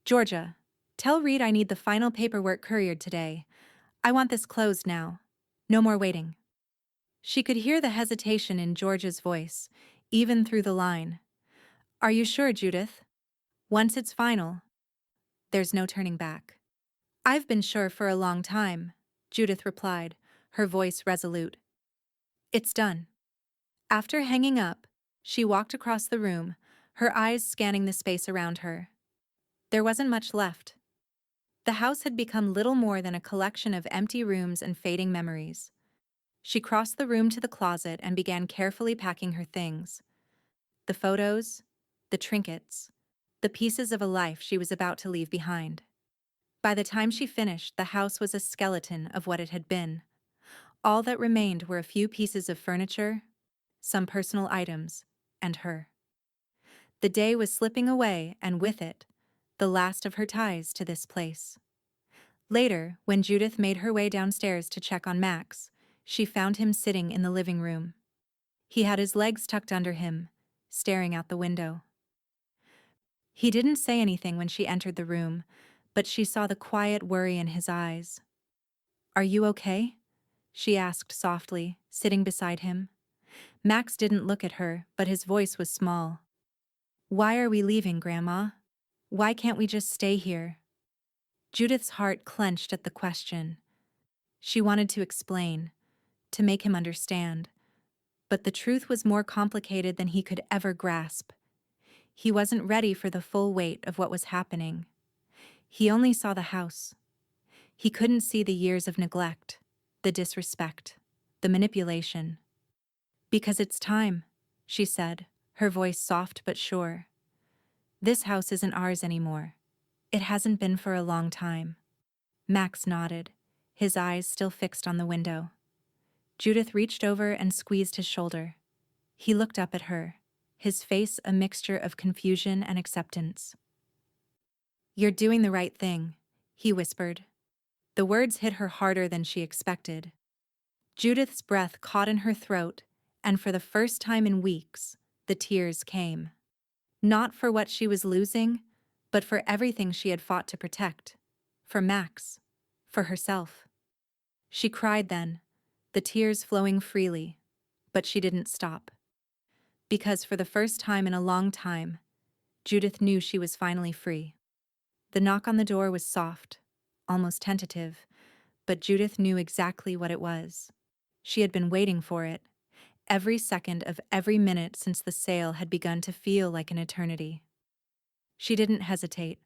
"Georgia, Tell Reed I need the final paperwork couriered today. I want this closed now. No more waiting. She could hear the hesitation in George's voice, even through the line. Are you sure, Judith? Once it's final, there's no turning back. I've been sure for a long time, Judith replied, her voice resolute. It's done. After hanging up, she walked across the room, her eyes scanning the space around her. There wasn't much left. The house had become little more than a collection of empty rooms and fading memories. She crossed the room to the closet and began carefully packing her things. The photos, the trinkets, the pieces of a life she was about to leave behind. By the time she finished, the house was a skeleton of what it had been. All that remained were a few pieces of furniture, some personal items, and her. The day was slipping away, and with it, the last of her ties to this place. Later, when Judith made her way downstairs to check on Max, she found him sitting in the living room. He had his legs tucked under him, staring out the window. He didn't say anything when she entered the room, but she saw the quiet worry in his eyes. Are you okay? She asked softly, sitting beside him. Max didn't look at her, but his voice was small. Why are we leaving, Grandma? Why can't we just stay here? Judith's heart clenched at the question. She wanted to explain, to make him understand. But the truth was more complicated than he could ever grasp. He wasn't ready for the full weight of what was happening. He only saw the house. He couldn't see the years of neglect, the disrespect, the manipulation. Because it's time, she said, her voice soft but sure. This house isn't ours anymore. It hasn't been for a long time. Max nodded, his eyes still fixed on the window. Judith reached over and squeezed his shoulder. He looked up at her, his face a mixture of confusion and acceptance. You're doing the right thing, he whispered. The words hit her harder than she expected. Judith's breath caught in her throat, and for the first time in weeks, the tears came. Not for what she was losing, but for everything she had fought to protect. For Max. For herself. She cried then, the tears flowing freely, but she didn't stop. Because for the first time in a long time, Judith knew she was finally free. The knock on the door was soft, almost tentative, but Judith knew exactly what it was. She had been waiting for it. Every second of every minute since the sale had begun to feel like an eternity. She didn't hesitate.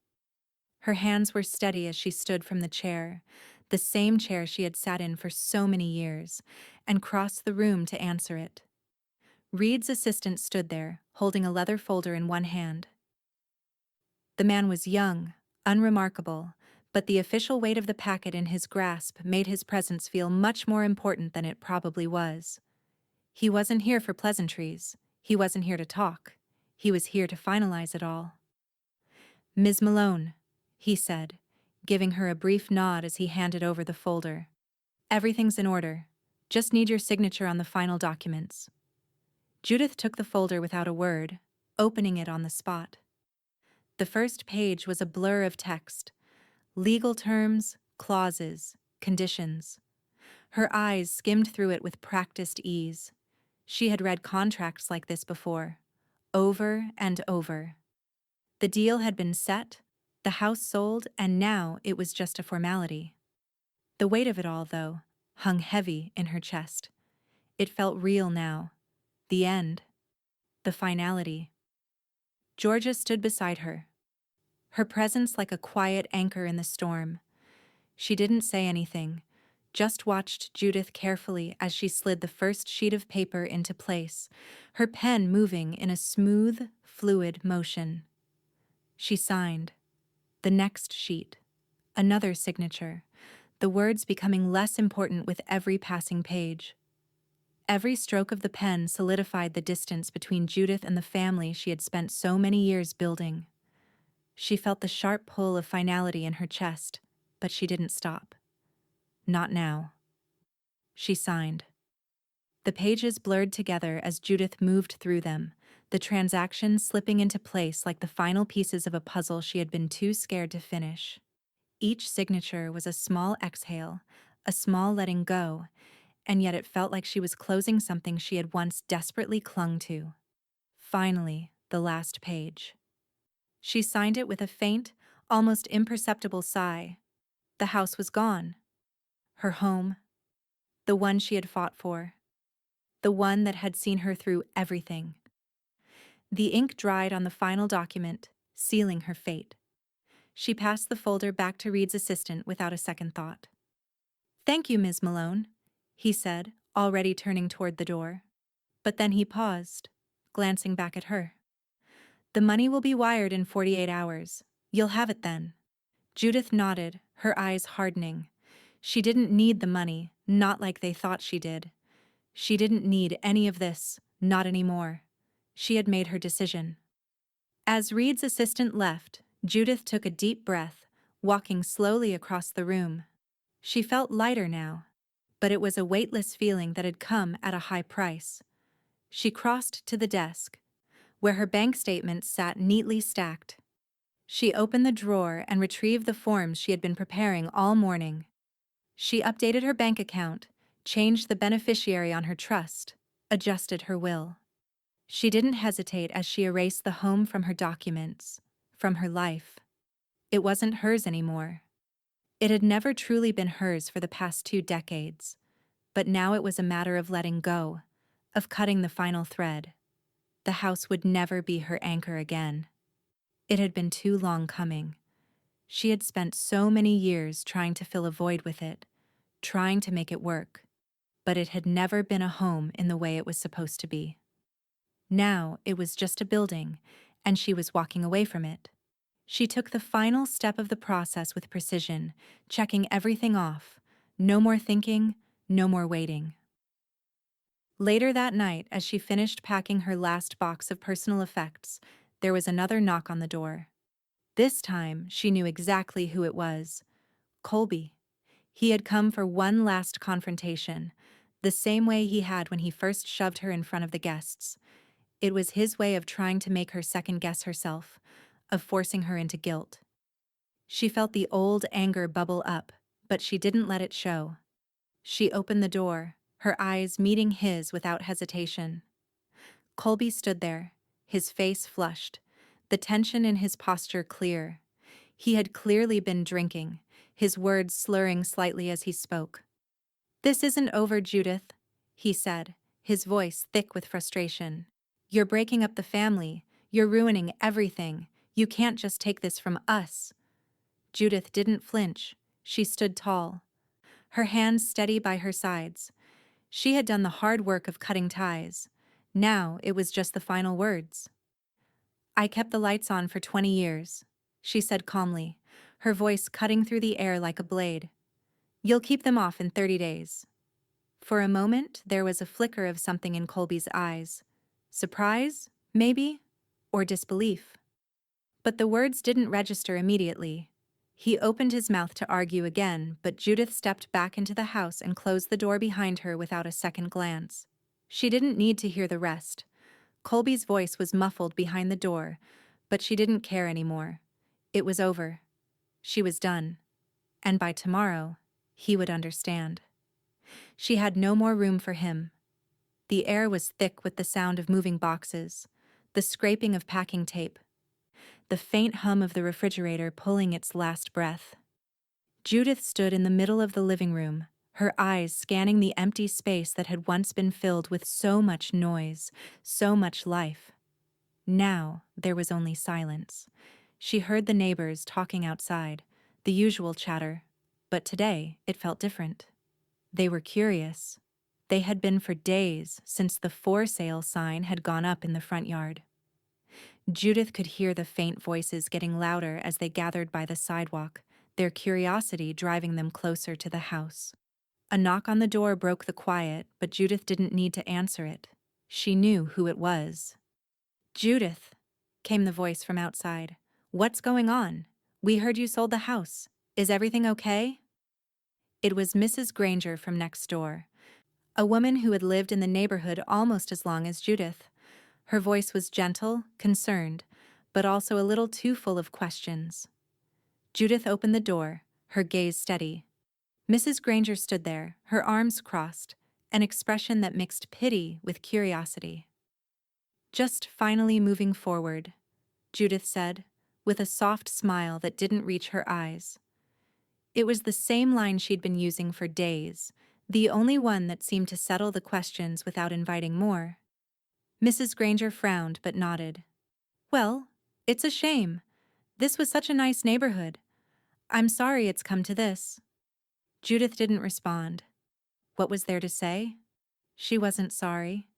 Her hands were steady as she stood from the chair, the same chair she had sat in for so many years, and crossed the room to answer it. Reed's assistant stood there, holding a leather folder in one hand. The man was young, unremarkable, but the official weight of the packet in his grasp made his presence feel much more important than it probably was. He wasn't here for pleasantries. He wasn't here to talk. He was here to finalize it all. Ms. Malone, he said, giving her a brief nod as he handed over the folder. Everything's in order. Just need your signature on the final documents. Judith took the folder without a word, opening it on the spot. The first page was a blur of text. Legal terms, clauses, conditions. Her eyes skimmed through it with practiced ease. She had read contracts like this before, over and over. The deal had been set, the house sold, and now it was just a formality. The weight of it all, though, hung heavy in her chest. It felt real now. The end. The finality. Georgia stood beside her, her presence like a quiet anchor in the storm. She didn't say anything, just watched Judith carefully as she slid the first sheet of paper into place, her pen moving in a smooth, fluid motion. She signed. The next sheet. Another signature, the words becoming less important with every passing page. Every stroke of the pen solidified the distance between Judith and the family she had spent so many years building. She felt the sharp pull of finality in her chest, but she didn't stop. Not now. She signed. The pages blurred together as Judith moved through them, the transaction slipping into place like the final pieces of a puzzle she had been too scared to finish. Each signature was a small exhale, a small letting go, and yet it felt like she was closing something she had once desperately clung to. Finally, the last page. She signed it with a faint, almost imperceptible sigh. The house was gone. Her home. The one she had fought for. The one that had seen her through everything. The ink dried on the final document, sealing her fate. She passed the folder back to Reed's assistant without a second thought. "Thank you, Ms. Malone," he said, already turning toward the door. But then he paused, glancing back at her. "The money will be wired in 48 hours. You'll have it then." Judith nodded, her eyes hardening. She didn't need the money, not like they thought she did. She didn't need any of this, not anymore. She had made her decision. As Reed's assistant left, Judith took a deep breath, walking slowly across the room. She felt lighter now, but it was a weightless feeling that had come at a high price. She crossed to the desk, where her bank statements sat neatly stacked. She opened the drawer and retrieved the forms she had been preparing all morning. She updated her bank account, changed the beneficiary on her trust, adjusted her will. She didn't hesitate as she erased the home from her documents, from her life. It wasn't hers anymore. It had never truly been hers for the past 2 decades, but now it was a matter of letting go, of cutting the final thread. The house would never be her anchor again. It had been too long coming. She had spent so many years trying to fill a void with it, trying to make it work, but it had never been a home in the way it was supposed to be. Now it was just a building, and she was walking away from it. She took the final step of the process with precision, checking everything off. No more thinking, no more waiting. Later that night, as she finished packing her last box of personal effects, there was another knock on the door. This time, she knew exactly who it was. Colby. He had come for one last confrontation, the same way he had when he first shoved her in front of the guests. It was his way of trying to make her second-guess herself, of forcing her into guilt. She felt the old anger bubble up, but she didn't let it show. She opened the door, her eyes meeting his without hesitation. Colby stood there, his face flushed, the tension in his posture clear. He had clearly been drinking, his words slurring slightly as he spoke. "This isn't over, Judith," he said, his voice thick with frustration. "You're breaking up the family. You're ruining everything. You can't just take this from us." Judith didn't flinch. She stood tall, her hands steady by her sides. She had done the hard work of cutting ties. Now it was just the final words. "I kept the lights on for 20 years, she said calmly, her voice cutting through the air like a blade. "You'll keep them off in 30 days. For a moment, there was a flicker of something in Colby's eyes. Surprise, maybe, or disbelief. But the words didn't register immediately. He opened his mouth to argue again, but Judith stepped back into the house and closed the door behind her without a second glance. She didn't need to hear the rest. Colby's voice was muffled behind the door, but she didn't care anymore. It was over. She was done. And by tomorrow, he would understand. She had no more room for him. The air was thick with the sound of moving boxes, the scraping of packing tape, the faint hum of the refrigerator pulling its last breath. Judith stood in the middle of the living room, her eyes scanning the empty space that had once been filled with so much noise, so much life. Now there was only silence. She heard the neighbors talking outside, the usual chatter, but today it felt different. They were curious. They had been for days since the for sale sign had gone up in the front yard. Judith could hear the faint voices getting louder as they gathered by the sidewalk, their curiosity driving them closer to the house. A knock on the door broke the quiet, but Judith didn't need to answer it. She knew who it was. "Judith," came the voice from outside. "What's going on? We heard you sold the house. Is everything okay?" It was Mrs. Granger from next door, a woman who had lived in the neighborhood almost as long as Judith. Her voice was gentle, concerned, but also a little too full of questions. Judith opened the door, her gaze steady. Mrs. Granger stood there, her arms crossed, an expression that mixed pity with curiosity. "Just finally moving forward," Judith said, with a soft smile that didn't reach her eyes. It was the same line she'd been using for days, the only one that seemed to settle the questions without inviting more. Mrs. Granger frowned but nodded. "Well, it's a shame. This was such a nice neighborhood. I'm sorry it's come to this." Judith didn't respond. What was there to say? She wasn't sorry.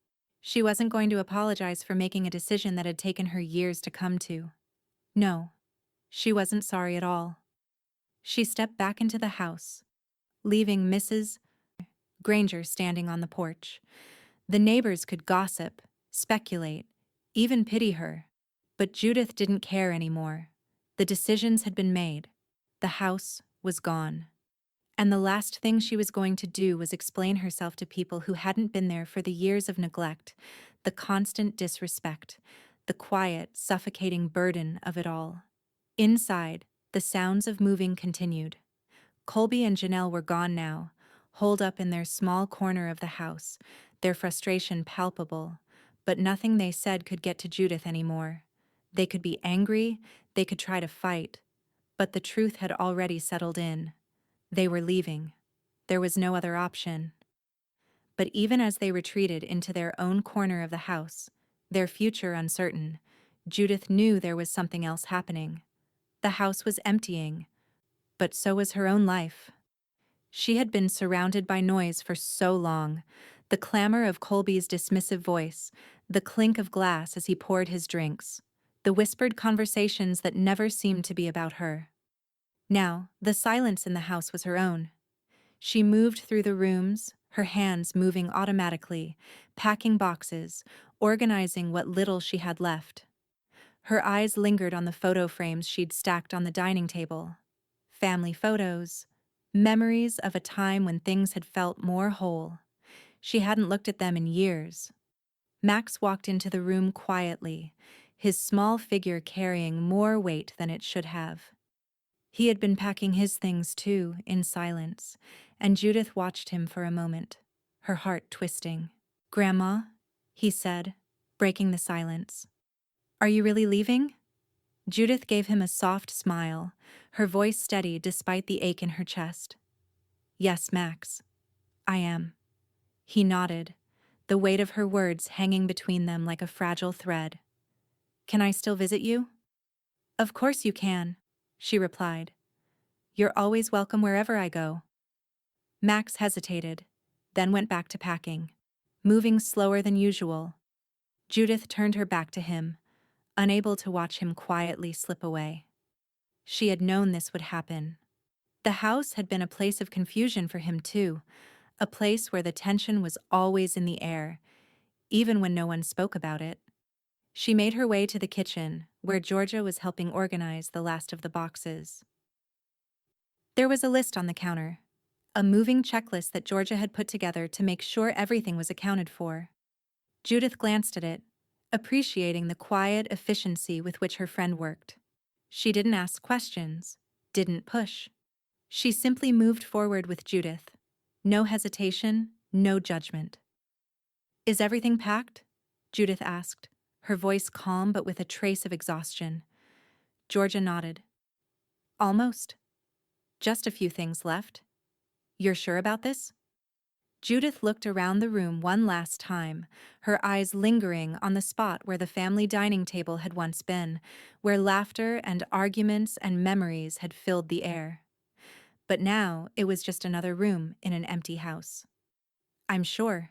She wasn't going to apologize for making a decision that had taken her years to come to. No, she wasn't sorry at all. She stepped back into the house, leaving Mrs. Granger standing on the porch. The neighbors could gossip, speculate, even pity her. But Judith didn't care anymore. The decisions had been made. The house was gone. And the last thing she was going to do was explain herself to people who hadn't been there for the years of neglect, the constant disrespect, the quiet, suffocating burden of it all. Inside, the sounds of moving continued. Colby and Janelle were gone now, holed up in their small corner of the house, their frustration palpable, but nothing they said could get to Judith anymore. They could be angry, they could try to fight, but the truth had already settled in. They were leaving. There was no other option. But even as they retreated into their own corner of the house, their future uncertain, Judith knew there was something else happening. The house was emptying, but so was her own life. She had been surrounded by noise for so long, the clamor of Colby's dismissive voice, the clink of glass as he poured his drinks, the whispered conversations that never seemed to be about her. Now, the silence in the house was her own. She moved through the rooms, her hands moving automatically, packing boxes, organizing what little she had left. Her eyes lingered on the photo frames she'd stacked on the dining table. Family photos, memories of a time when things had felt more whole. She hadn't looked at them in years. Max walked into the room quietly, his small figure carrying more weight than it should have. He had been packing his things too, in silence, and Judith watched him for a moment, her heart twisting. "Grandma," he said, breaking the silence. "Are you really leaving?" Judith gave him a soft smile, her voice steady despite the ache in her chest. "Yes, Max. I am." He nodded, the weight of her words hanging between them like a fragile thread. "Can I still visit you?" "Of course you can," she replied. "You're always welcome wherever I go." Max hesitated, then went back to packing, moving slower than usual. Judith turned her back to him, unable to watch him quietly slip away. She had known this would happen. The house had been a place of confusion for him too, a place where the tension was always in the air, even when no one spoke about it. She made her way to the kitchen, where Georgia was helping organize the last of the boxes. There was a list on the counter, a moving checklist that Georgia had put together to make sure everything was accounted for. Judith glanced at it, appreciating the quiet efficiency with which her friend worked. She didn't ask questions, didn't push. She simply moved forward with Judith. No hesitation, no judgment. "Is everything packed?" Judith asked, her voice calm but with a trace of exhaustion. Georgia nodded. "Almost. Just a few things left. You're sure about this?" Judith looked around the room one last time, her eyes lingering on the spot where the family dining table had once been, where laughter and arguments and memories had filled the air. But now it was just another room in an empty house. "I'm sure,"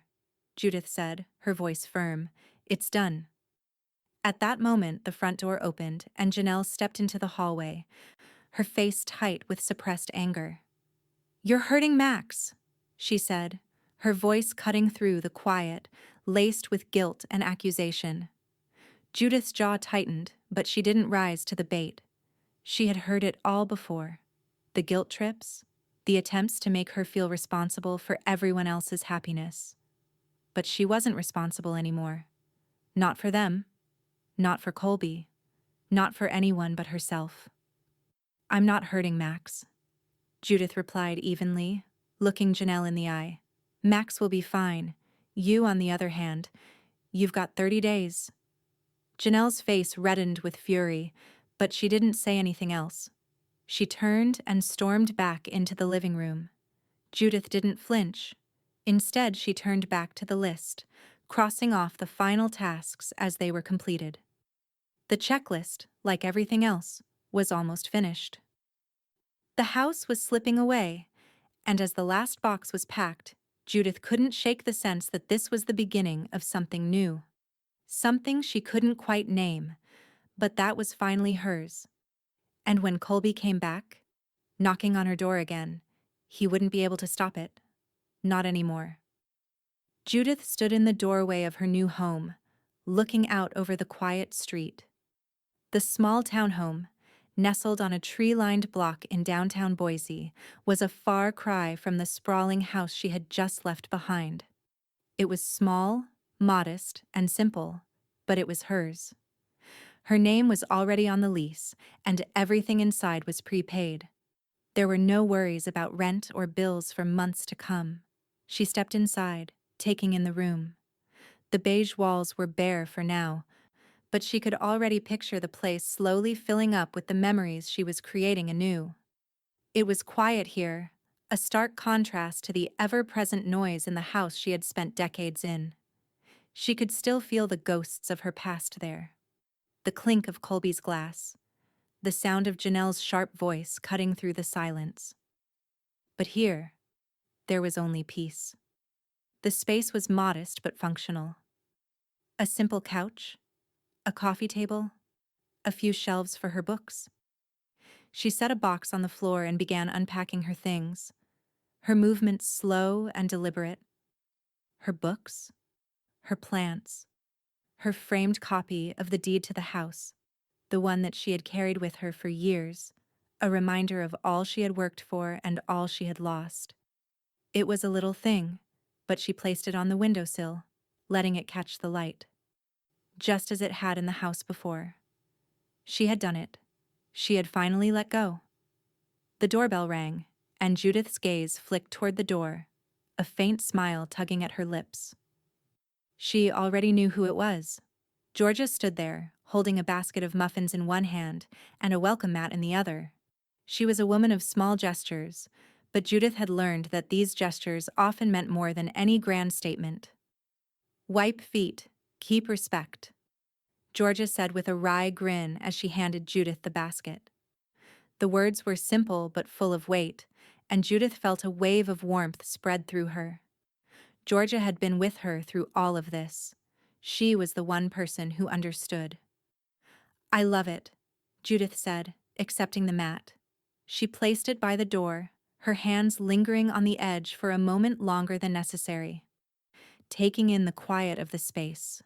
Judith said, her voice firm. "It's done." At that moment, the front door opened and Janelle stepped into the hallway, her face tight with suppressed anger. "You're hurting Max," she said, her voice cutting through the quiet, laced with guilt and accusation. Judith's jaw tightened, but she didn't rise to the bait. She had heard it all before. The guilt trips, the attempts to make her feel responsible for everyone else's happiness. But she wasn't responsible anymore. Not for them. Not for Colby. Not for anyone but herself. "I'm not hurting Max." Judith replied evenly, looking Janelle in the eye. Max will be fine. You, on the other hand, you've got 30 days. Janelle's face reddened with fury, but she didn't say anything else. She turned and stormed back into the living room. Judith didn't flinch. Instead, she turned back to the list, crossing off the final tasks as they were completed. The checklist, like everything else, was almost finished. The house was slipping away, and as the last box was packed, Judith couldn't shake the sense that this was the beginning of something new. Something she couldn't quite name, but that was finally hers. And when Colby came back, knocking on her door again, he wouldn't be able to stop it. Not anymore. Judith stood in the doorway of her new home, looking out over the quiet street. The small townhome, nestled on a tree-lined block in downtown Boise, was a far cry from the sprawling house she had just left behind. It was small, modest, and simple, but it was hers. Her name was already on the lease, and everything inside was prepaid. There were no worries about rent or bills for months to come. She stepped inside, taking in the room. The beige walls were bare for now, but she could already picture the place slowly filling up with the memories she was creating anew. It was quiet here, a stark contrast to the ever-present noise in the house she had spent decades in. She could still feel the ghosts of her past there. The clink of Colby's glass, the sound of Janelle's sharp voice cutting through the silence. But here, there was only peace. The space was modest but functional. A simple couch, a coffee table, a few shelves for her books. She set a box on the floor and began unpacking her things, her movements slow and deliberate. Her books, her plants, her framed copy of the deed to the house, the one that she had carried with her for years, a reminder of all she had worked for and all she had lost. It was a little thing, but she placed it on the windowsill, letting it catch the light. Just as it had in the house before. She had done it. She had finally let go. The doorbell rang, and Judith's gaze flicked toward the door, a faint smile tugging at her lips. She already knew who it was. Georgia stood there, holding a basket of muffins in one hand and a welcome mat in the other. She was a woman of small gestures, but Judith had learned that these gestures often meant more than any grand statement. "Wipe feet, keep respect," Georgia said with a wry grin as she handed Judith the basket. The words were simple but full of weight, and Judith felt a wave of warmth spread through her. Georgia had been with her through all of this. She was the one person who understood. "I love it," Judith said, accepting the mat. She placed it by the door, her hands lingering on the edge for a moment longer than necessary, taking in the quiet of the space.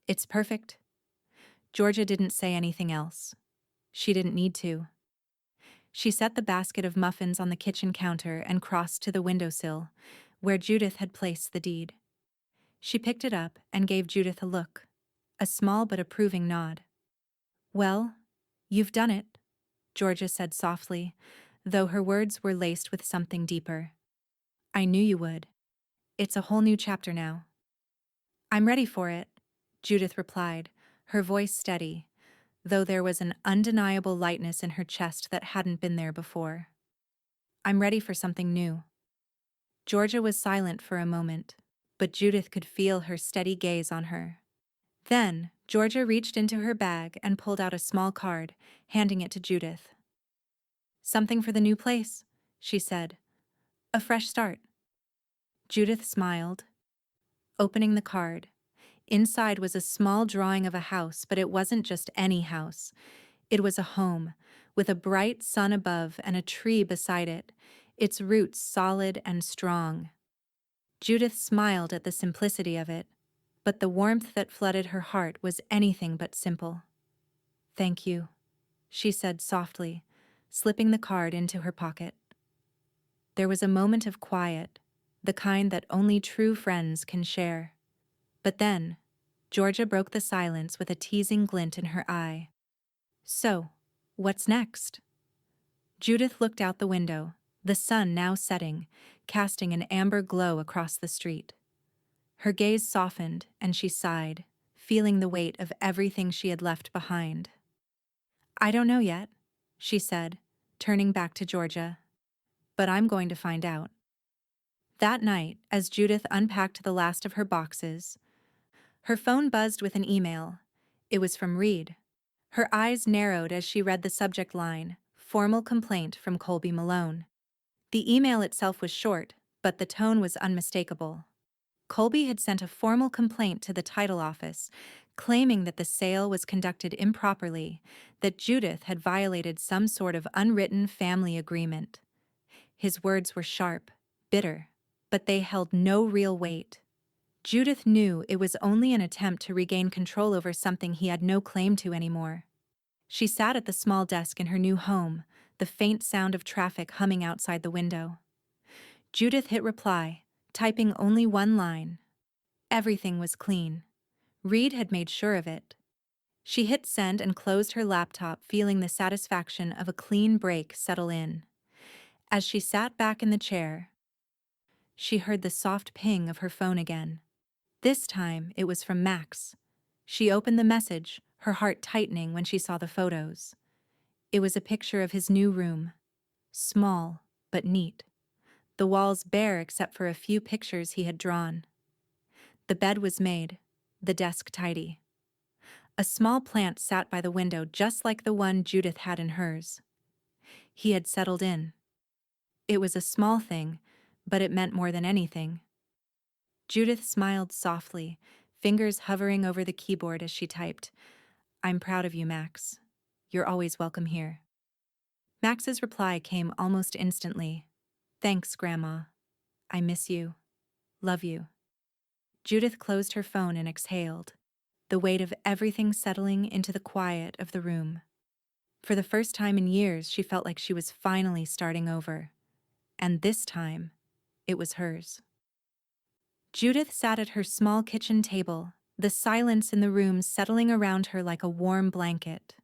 "It's perfect." Georgia didn't say anything else. She didn't need to. She set the basket of muffins on the kitchen counter and crossed to the windowsill, where Judith had placed the deed. She picked it up and gave Judith a look, a small but approving nod. "Well, you've done it," Georgia said softly, though her words were laced with something deeper. "I knew you would. It's a whole new chapter now." "I'm ready for it," Judith replied, her voice steady, though there was an undeniable lightness in her chest that hadn't been there before. "I'm ready for something new." Georgia was silent for a moment, but Judith could feel her steady gaze on her. Then, Georgia reached into her bag and pulled out a small card, handing it to Judith. "Something for the new place," she said. "A fresh start." Judith smiled, opening the card. Inside was a small drawing of a house, but it wasn't just any house. It was a home, with a bright sun above and a tree beside it, its roots solid and strong. Judith smiled at the simplicity of it, but the warmth that flooded her heart was anything but simple. "Thank you," she said softly, slipping the card into her pocket. There was a moment of quiet, the kind that only true friends can share. But then, Georgia broke the silence with a teasing glint in her eye. "So, what's next?" Judith looked out the window, the sun now setting, casting an amber glow across the street. Her gaze softened, and she sighed, feeling the weight of everything she had left behind. "I don't know yet," she said, turning back to Georgia. "But I'm going to find out." That night, as Judith unpacked the last of her boxes, her phone buzzed with an email. It was from Reed. Her eyes narrowed as she read the subject line, "Formal complaint from Colby Malone." The email itself was short, but the tone was unmistakable. Colby had sent a formal complaint to the title office, claiming that the sale was conducted improperly, that Judith had violated some sort of unwritten family agreement. His words were sharp, bitter, but they held no real weight. Judith knew it was only an attempt to regain control over something he had no claim to anymore. She sat at the small desk in her new home, the faint sound of traffic humming outside the window. Judith hit reply, typing only one line. Everything was clean. Reed had made sure of it. She hit send and closed her laptop, feeling the satisfaction of a clean break settle in. As she sat back in the chair, she heard the soft ping of her phone again. This time, it was from Max. She opened the message, her heart tightening when she saw the photos. It was a picture of his new room. Small, but neat. The walls bare except for a few pictures he had drawn. The bed was made, the desk tidy. A small plant sat by the window just like the one Judith had in hers. He had settled in. It was a small thing, but it meant more than anything. Judith smiled softly, fingers hovering over the keyboard as she typed, "I'm proud of you, Max. You're always welcome here." Max's reply came almost instantly. "Thanks, Grandma. I miss you. Love you." Judith closed her phone and exhaled, the weight of everything settling into the quiet of the room. For the first time in years, she felt like she was finally starting over. And this time, it was hers. Judith sat at her small kitchen table, the silence in the room settling around her like a warm blanket.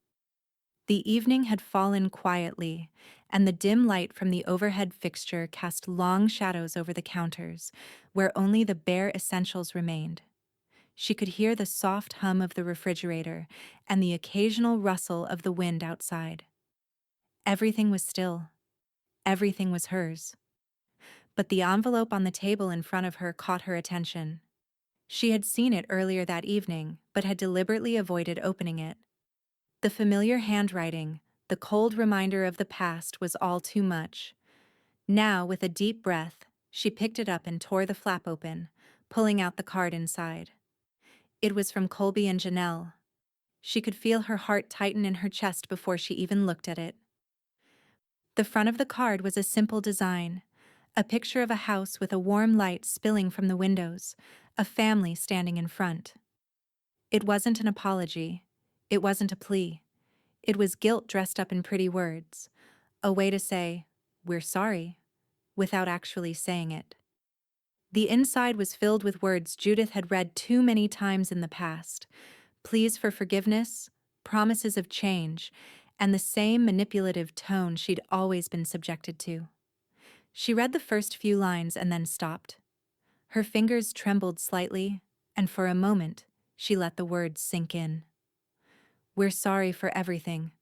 The evening had fallen quietly, and the dim light from the overhead fixture cast long shadows over the counters, where only the bare essentials remained. She could hear the soft hum of the refrigerator and the occasional rustle of the wind outside. Everything was still. Everything was hers. But the envelope on the table in front of her caught her attention. She had seen it earlier that evening, but had deliberately avoided opening it. The familiar handwriting, the cold reminder of the past, was all too much. Now, with a deep breath, she picked it up and tore the flap open, pulling out the card inside. It was from Colby and Janelle. She could feel her heart tighten in her chest before she even looked at it. The front of the card was a simple design, a picture of a house with a warm light spilling from the windows, a family standing in front. It wasn't an apology. It wasn't a plea. It was guilt dressed up in pretty words, a way to say, "We're sorry," without actually saying it. The inside was filled with words Judith had read too many times in the past, pleas for forgiveness, promises of change, and the same manipulative tone she'd always been subjected to. She read the first few lines and then stopped. Her fingers trembled slightly, and for a moment, she let the words sink in. "We're sorry for everything.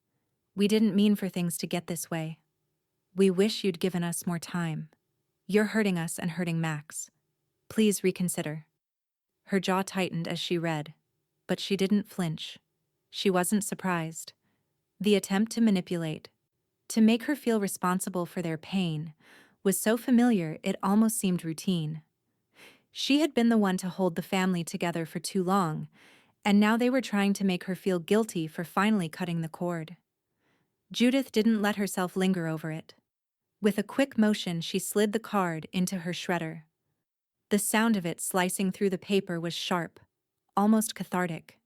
We didn't mean for things to get this way. We wish you'd given us more time. You're hurting us and hurting Max. Please reconsider." Her jaw tightened as she read, but she didn't flinch. She wasn't surprised. The attempt to manipulate, to make her feel responsible for their pain, was so familiar it almost seemed routine. She had been the one to hold the family together for too long, and now they were trying to make her feel guilty for finally cutting the cord. Judith didn't let herself linger over it. With a quick motion, she slid the card into her shredder. The sound of it slicing through the paper was sharp, almost cathartic.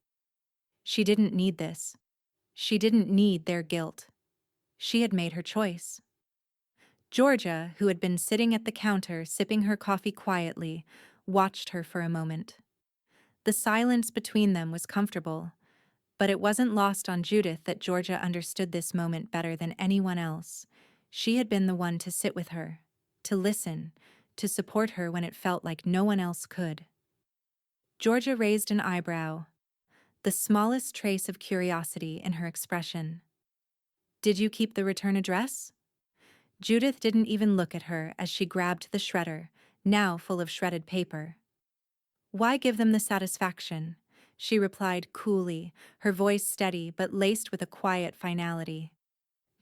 She didn't need this. She didn't need their guilt. She had made her choice. Georgia, who had been sitting at the counter sipping her coffee quietly, watched her for a moment. The silence between them was comfortable, but it wasn't lost on Judith that Georgia understood this moment better than anyone else. She had been the one to sit with her, to listen, to support her when it felt like no one else could. Georgia raised an eyebrow, the smallest trace of curiosity in her expression. "Did you keep the return address?" Judith didn't even look at her as she grabbed the shredder, now full of shredded paper. "Why give them the satisfaction?" she replied coolly, her voice steady but laced with a quiet finality.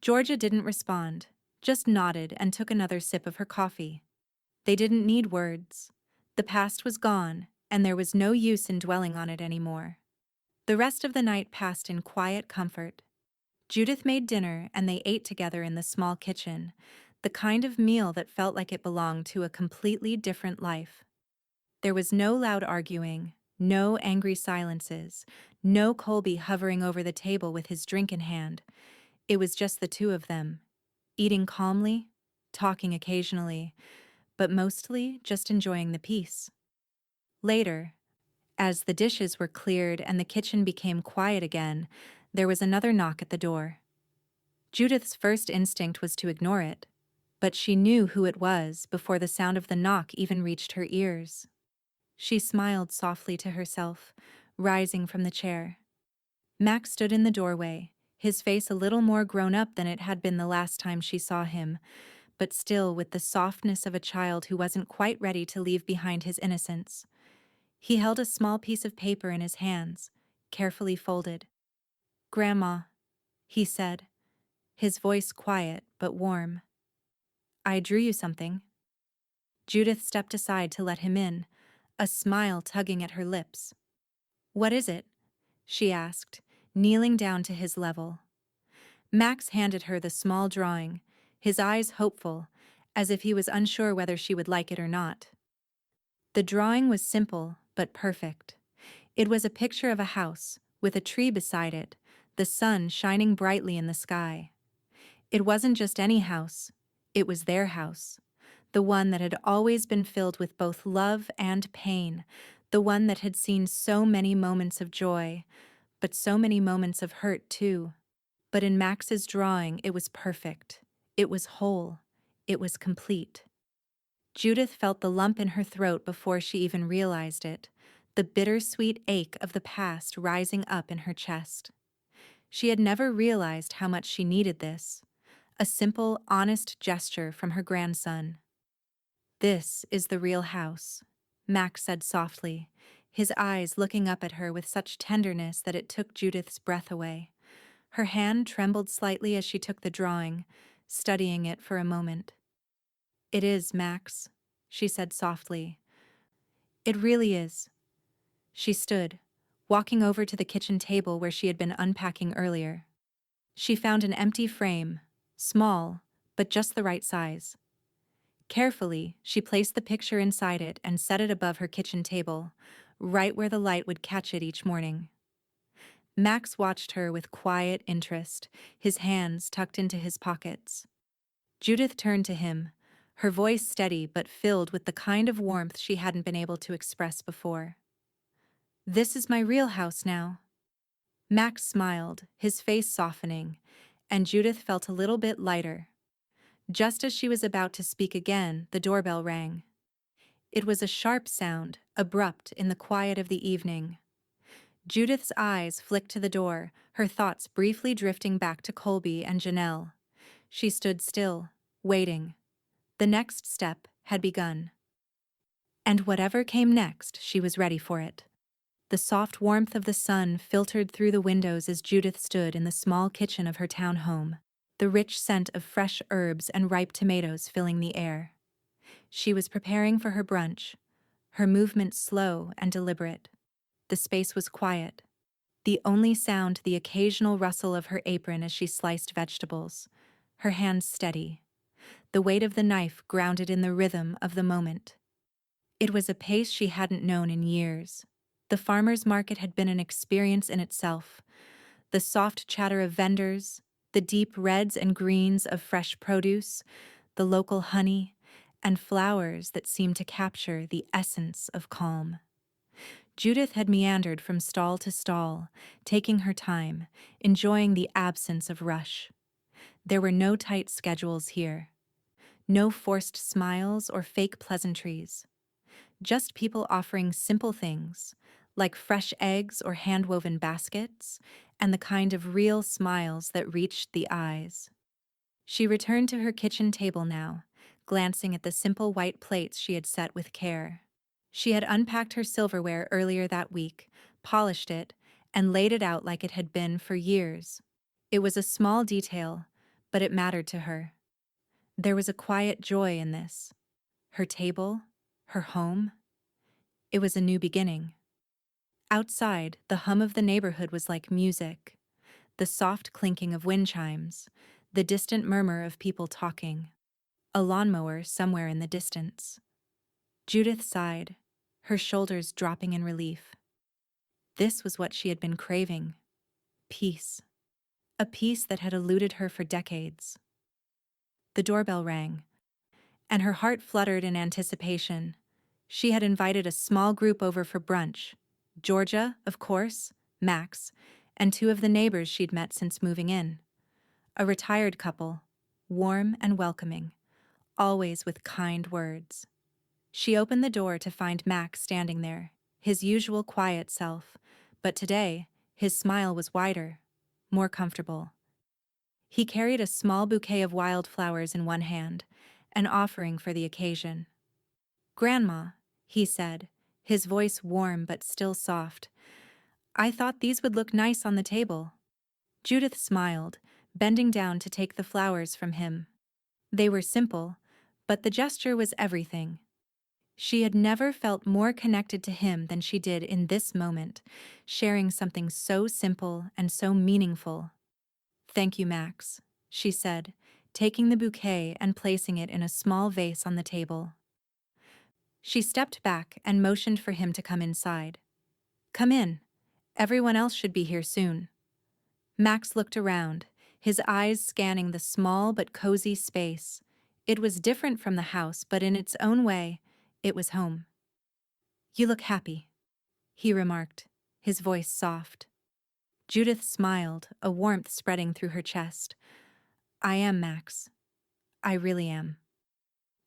Georgia didn't respond, just nodded and took another sip of her coffee. They didn't need words. The past was gone, and there was no use in dwelling on it anymore. The rest of the night passed in quiet comfort. Judith made dinner and they ate together in the small kitchen, the kind of meal that felt like it belonged to a completely different life. There was no loud arguing, no angry silences, no Colby hovering over the table with his drink in hand. It was just the two of them, eating calmly, talking occasionally, but mostly just enjoying the peace. Later, as the dishes were cleared and the kitchen became quiet again, there was another knock at the door. Judith's first instinct was to ignore it, but she knew who it was before the sound of the knock even reached her ears. She smiled softly to herself, rising from the chair. Max stood in the doorway, his face a little more grown up than it had been the last time she saw him, but still with the softness of a child who wasn't quite ready to leave behind his innocence. He held a small piece of paper in his hands, carefully folded. "Grandma," he said, his voice quiet but warm. "I drew you something." Judith stepped aside to let him in, a smile tugging at her lips. "What is it?" she asked, kneeling down to his level. Max handed her the small drawing, his eyes hopeful, as if he was unsure whether she would like it or not. The drawing was simple but perfect. It was a picture of a house, with a tree beside it, the sun shining brightly in the sky. It wasn't just any house, it was their house, the one that had always been filled with both love and pain, the one that had seen so many moments of joy, but so many moments of hurt too. But in Max's drawing, it was perfect. It was whole. It was complete. Judith felt the lump in her throat before she even realized it, the bittersweet ache of the past rising up in her chest. She had never realized how much she needed this, a simple, honest gesture from her grandson. "This is the real house," Max said softly, his eyes looking up at her with such tenderness that it took Judith's breath away. Her hand trembled slightly as she took the drawing, studying it for a moment. "It is, Max," she said softly. "It really is." She stood, walking over to the kitchen table where she had been unpacking earlier. She found an empty frame, small, but just the right size. Carefully, she placed the picture inside it and set it above her kitchen table, right where the light would catch it each morning. Max watched her with quiet interest, his hands tucked into his pockets. Judith turned to him, her voice steady but filled with the kind of warmth she hadn't been able to express before. "This is my real house now." Max smiled, his face softening, and Judith felt a little bit lighter. Just as she was about to speak again, the doorbell rang. It was a sharp sound, abrupt in the quiet of the evening. Judith's eyes flicked to the door, her thoughts briefly drifting back to Colby and Janelle. She stood still, waiting. The next step had begun. And whatever came next, she was ready for it. The soft warmth of the sun filtered through the windows as Judith stood in the small kitchen of her town home, the rich scent of fresh herbs and ripe tomatoes filling the air. She was preparing for her brunch, her movements slow and deliberate. The space was quiet, the only sound the occasional rustle of her apron as she sliced vegetables, her hands steady, the weight of the knife grounded in the rhythm of the moment. It was a pace she hadn't known in years. The farmer's market had been an experience in itself. The soft chatter of vendors, the deep reds and greens of fresh produce, the local honey, and flowers that seemed to capture the essence of calm. Judith had meandered from stall to stall, taking her time, enjoying the absence of rush. There were no tight schedules here, no forced smiles or fake pleasantries, just people offering simple things, like fresh eggs or hand-woven baskets, and the kind of real smiles that reached the eyes. She returned to her kitchen table now, glancing at the simple white plates she had set with care. She had unpacked her silverware earlier that week, polished it, and laid it out like it had been for years. It was a small detail, but it mattered to her. There was a quiet joy in this. Her table, her home. It was a new beginning. Outside, the hum of the neighborhood was like music, the soft clinking of wind chimes, the distant murmur of people talking. A lawnmower somewhere in the distance. Judith sighed, her shoulders dropping in relief. This was what she had been craving. Peace. A peace that had eluded her for decades. The doorbell rang, and her heart fluttered in anticipation. She had invited a small group over for brunch. Georgia, of course, Max, and two of the neighbors she'd met since moving in. A retired couple, warm and welcoming, always with kind words. She opened the door to find Max standing there, his usual quiet self, but today, his smile was wider, more comfortable. He carried a small bouquet of wildflowers in one hand, an offering for the occasion. "Grandma," he said, his voice warm but still soft, "I thought these would look nice on the table." Judith smiled, bending down to take the flowers from him. They were simple, but the gesture was everything. She had never felt more connected to him than she did in this moment, sharing something so simple and so meaningful. "Thank you, Max," she said, taking the bouquet and placing it in a small vase on the table. She stepped back and motioned for him to come inside. "Come in. Everyone else should be here soon." Max looked around, his eyes scanning the small but cozy space. It was different from the house, but in its own way, it was home. "You look happy," he remarked, his voice soft. Judith smiled, a warmth spreading through her chest. "I am, Max. I really am."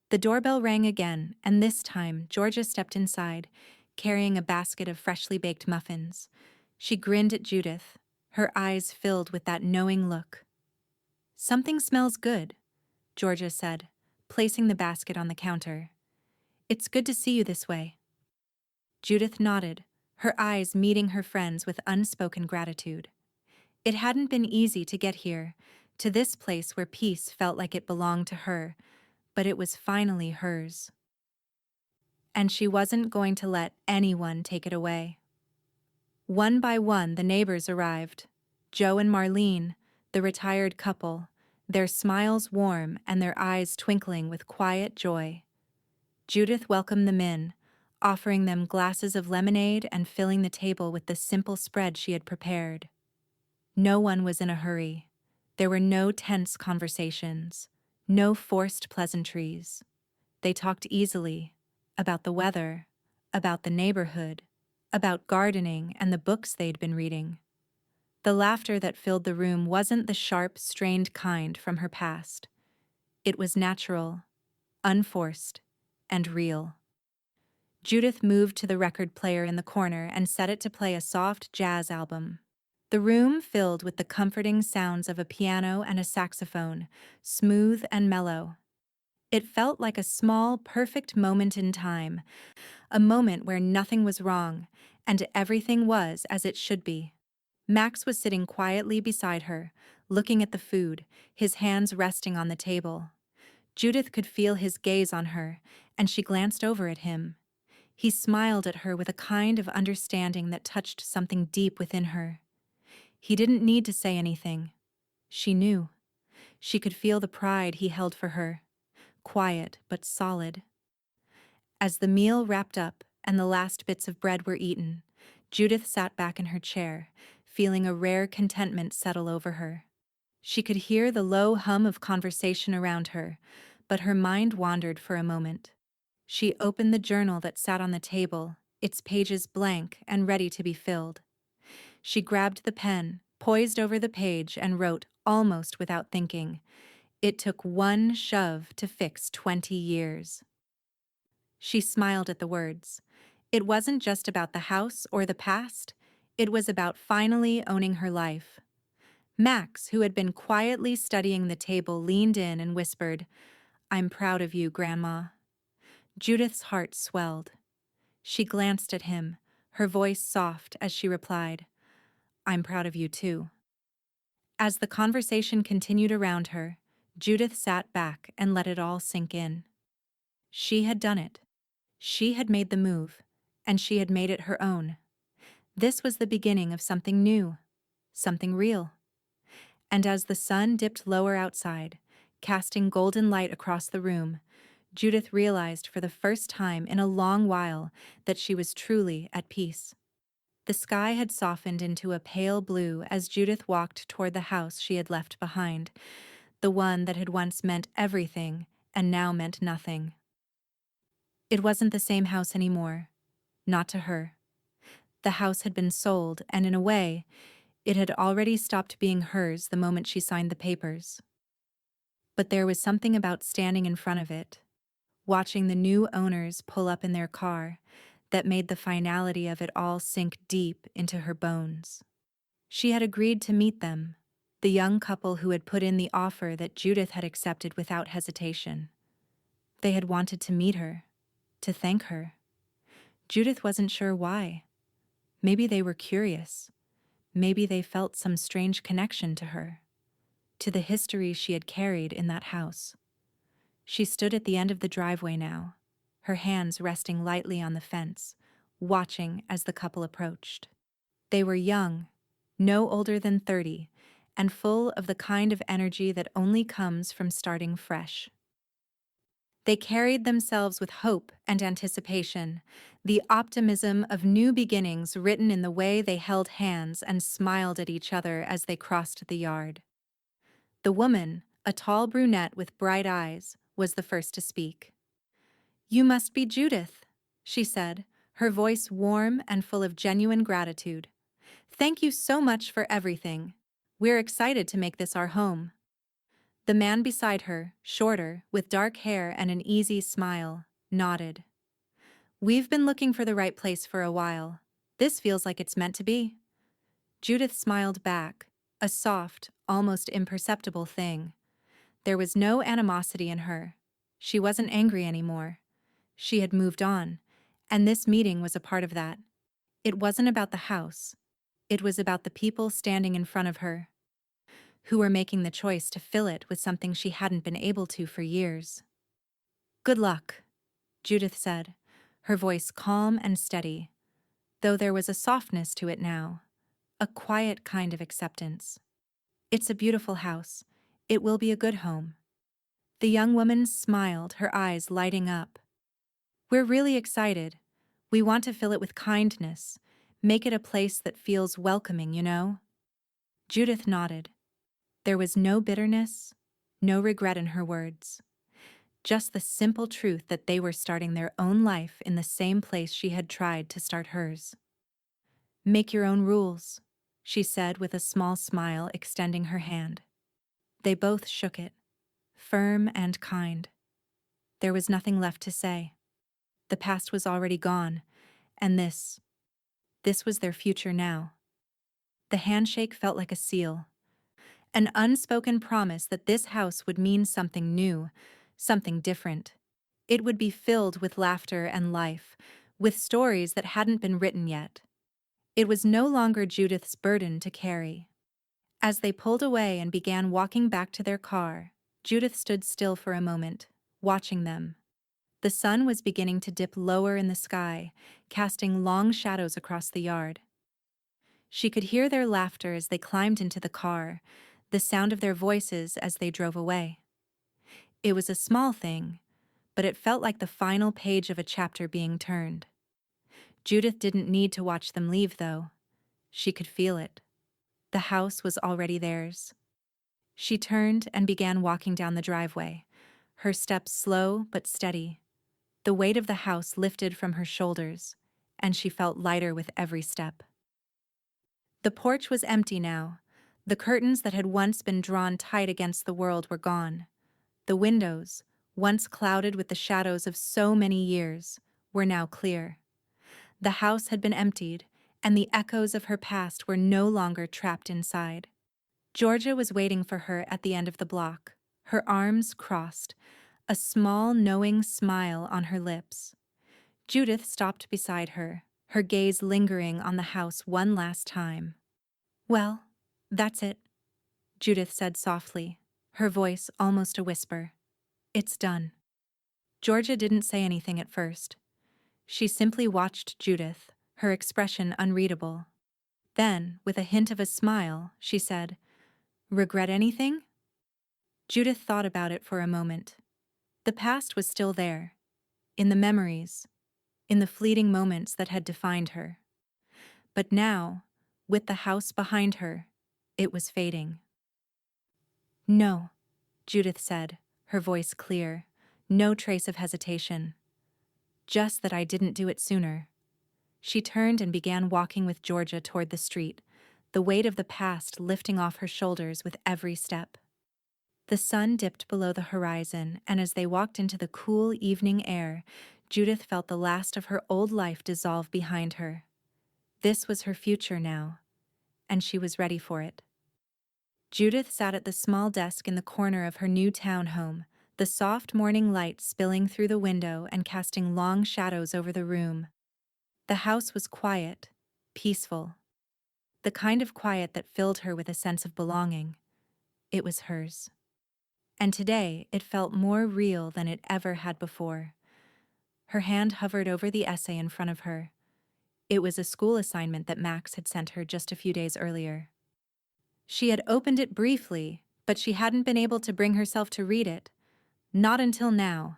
The doorbell rang again, and this time Georgia stepped inside, carrying a basket of freshly baked muffins. She grinned at Judith, her eyes filled with that knowing look. "Something smells good," Georgia said, placing the basket on the counter. "It's good to see you this way." Judith nodded, her eyes meeting her friend's with unspoken gratitude. It hadn't been easy to get here, to this place where peace felt like it belonged to her, but it was finally hers. And she wasn't going to let anyone take it away. One by one, the neighbors arrived. Joe and Marlene, the retired couple, their smiles warm and their eyes twinkling with quiet joy. Judith welcomed them in, offering them glasses of lemonade and filling the table with the simple spread she had prepared. No one was in a hurry. There were no tense conversations, no forced pleasantries. They talked easily, about the weather, about the neighborhood, about gardening and the books they'd been reading. The laughter that filled the room wasn't the sharp, strained kind from her past. It was natural, unforced, and real. Judith moved to the record player in the corner and set it to play a soft jazz album. The room filled with the comforting sounds of a piano and a saxophone, smooth and mellow. It felt like a small, perfect moment in time, a moment where nothing was wrong, and everything was as it should be. Max was sitting quietly beside her, looking at the food, his hands resting on the table. Judith could feel his gaze on her, and she glanced over at him. He smiled at her with a kind of understanding that touched something deep within her. He didn't need to say anything. She knew. She could feel the pride he held for her, quiet but solid. As the meal wrapped up and the last bits of bread were eaten, Judith sat back in her chair, feeling a rare contentment settle over her. She could hear the low hum of conversation around her, but her mind wandered for a moment. She opened the journal that sat on the table, its pages blank and ready to be filled. She grabbed the pen, poised over the page, and wrote almost without thinking, "It took one shove to fix 20 years." She smiled at the words. It wasn't just about the house or the past, it was about finally owning her life. Max, who had been quietly studying the table, leaned in and whispered, "I'm proud of you, Grandma." Judith's heart swelled. She glanced at him, her voice soft as she replied, "I'm proud of you too." As the conversation continued around her, Judith sat back and let it all sink in. She had done it. She had made the move, and she had made it her own. This was the beginning of something new, something real. And as the sun dipped lower outside, casting golden light across the room, Judith realized for the first time in a long while that she was truly at peace. The sky had softened into a pale blue as Judith walked toward the house she had left behind, the one that had once meant everything and now meant nothing. It wasn't the same house anymore, not to her. The house had been sold, and in a way, it had already stopped being hers the moment she signed the papers. But there was something about standing in front of it, watching the new owners pull up in their car, that made the finality of it all sink deep into her bones. She had agreed to meet them, the young couple who had put in the offer that Judith had accepted without hesitation. They had wanted to meet her, to thank her. Judith wasn't sure why. Maybe they were curious. Maybe they felt some strange connection to her, to the history she had carried in that house. She stood at the end of the driveway now, her hands resting lightly on the fence, watching as the couple approached. They were young, no older than 30, and full of the kind of energy that only comes from starting fresh. They carried themselves with hope and anticipation, the optimism of new beginnings written in the way they held hands and smiled at each other as they crossed the yard. The woman, a tall brunette with bright eyes, was the first to speak. "You must be Judith," she said, her voice warm and full of genuine gratitude. "Thank you so much for everything. We're excited to make this our home." The man beside her, shorter, with dark hair and an easy smile, nodded. "We've been looking for the right place for a while. This feels like it's meant to be." Judith smiled back, a soft, almost imperceptible thing. There was no animosity in her. She wasn't angry anymore. She had moved on, and this meeting was a part of that. It wasn't about the house. It was about the people standing in front of her, who were making the choice to fill it with something she hadn't been able to for years. "Good luck," Judith said, her voice calm and steady, though there was a softness to it now, a quiet kind of acceptance. "It's a beautiful house. It will be a good home." The young woman smiled, her eyes lighting up. "We're really excited. We want to fill it with kindness, make it a place that feels welcoming, you know?" Judith nodded. There was no bitterness, no regret in her words. Just the simple truth that they were starting their own life in the same place she had tried to start hers. "Make your own rules," she said with a small smile, extending her hand. They both shook it, firm and kind. There was nothing left to say. The past was already gone, and this was their future now. The handshake felt like a seal, an unspoken promise that this house would mean something new, something different. It would be filled with laughter and life, with stories that hadn't been written yet. It was no longer Judith's burden to carry. As they pulled away and began walking back to their car, Judith stood still for a moment, watching them. The sun was beginning to dip lower in the sky, casting long shadows across the yard. She could hear their laughter as they climbed into the car, the sound of their voices as they drove away. It was a small thing, but it felt like the final page of a chapter being turned. Judith didn't need to watch them leave, though. She could feel it. The house was already theirs. She turned and began walking down the driveway, her steps slow but steady. The weight of the house lifted from her shoulders, and she felt lighter with every step. The porch was empty now, The curtains that had once been drawn tight against the world were gone. The windows, once clouded with the shadows of so many years, were now clear. The house had been emptied, and the echoes of her past were no longer trapped inside. Georgia was waiting for her at the end of the block, her arms crossed, a small, knowing smile on her lips. Judith stopped beside her, her gaze lingering on the house one last time. "Well, that's it," Judith said softly, her voice almost a whisper. "It's done." Georgia didn't say anything at first. She simply watched Judith, her expression unreadable. Then, with a hint of a smile, she said, "Regret anything?" Judith thought about it for a moment. The past was still there, in the memories, in the fleeting moments that had defined her. But now, with the house behind her, it was fading. "No," Judith said, her voice clear, no trace of hesitation. "Just that I didn't do it sooner." She turned and began walking with Georgia toward the street, the weight of the past lifting off her shoulders with every step. The sun dipped below the horizon, and as they walked into the cool evening air, Judith felt the last of her old life dissolve behind her. This was her future now, and she was ready for it. Judith sat at the small desk in the corner of her new townhome, the soft morning light spilling through the window and casting long shadows over the room. The house was quiet, peaceful, the kind of quiet that filled her with a sense of belonging. It was hers. And today it felt more real than it ever had before. Her hand hovered over the essay in front of her. It was a school assignment that Max had sent her just a few days earlier. She had opened it briefly, but she hadn't been able to bring herself to read it. Not until now.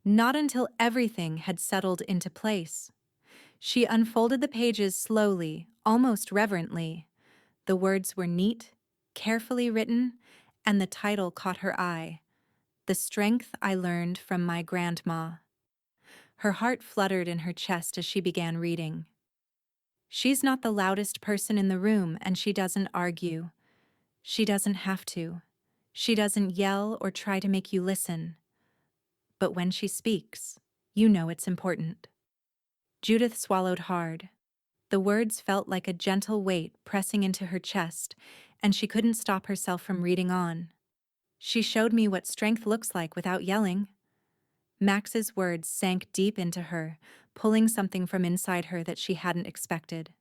Not until everything had settled into place. She unfolded the pages slowly, almost reverently. The words were neat, carefully written, and the title caught her eye. "The Strength I Learned from My Grandma." Her heart fluttered in her chest as she began reading. She's not the loudest person in the room, and she doesn't argue. She doesn't have to. She doesn't yell or try to make you listen. But when she speaks, you know it's important. Judith swallowed hard. The words felt like a gentle weight pressing into her chest, and she couldn't stop herself from reading on. "She showed me what strength looks like without yelling." Max's words sank deep into her, pulling something from inside her that she hadn't expected.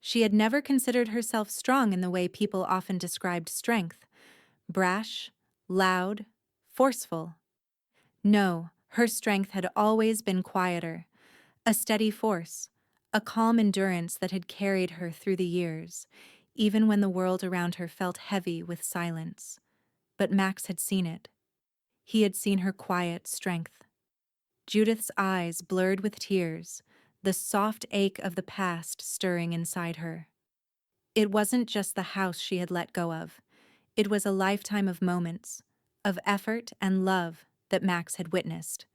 She had never considered herself strong in the way people often described strength: brash, loud, forceful. No, her strength had always been quieter, a steady force, a calm endurance that had carried her through the years, even when the world around her felt heavy with silence. But Max had seen it. He had seen her quiet strength. Judith's eyes blurred with tears, the soft ache of the past stirring inside her. It wasn't just the house she had let go of. It was a lifetime of moments, of effort and love that Max had witnessed,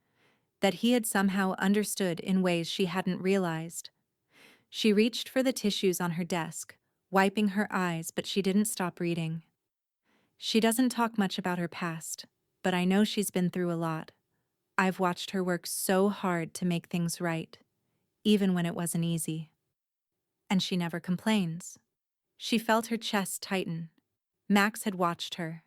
that he had somehow understood in ways she hadn't realized. She reached for the tissues on her desk, wiping her eyes, but she didn't stop reading. "She doesn't talk much about her past, but I know she's been through a lot. I've watched her work so hard to make things right, even when it wasn't easy. And she never complains." She felt her chest tighten. Max had watched her.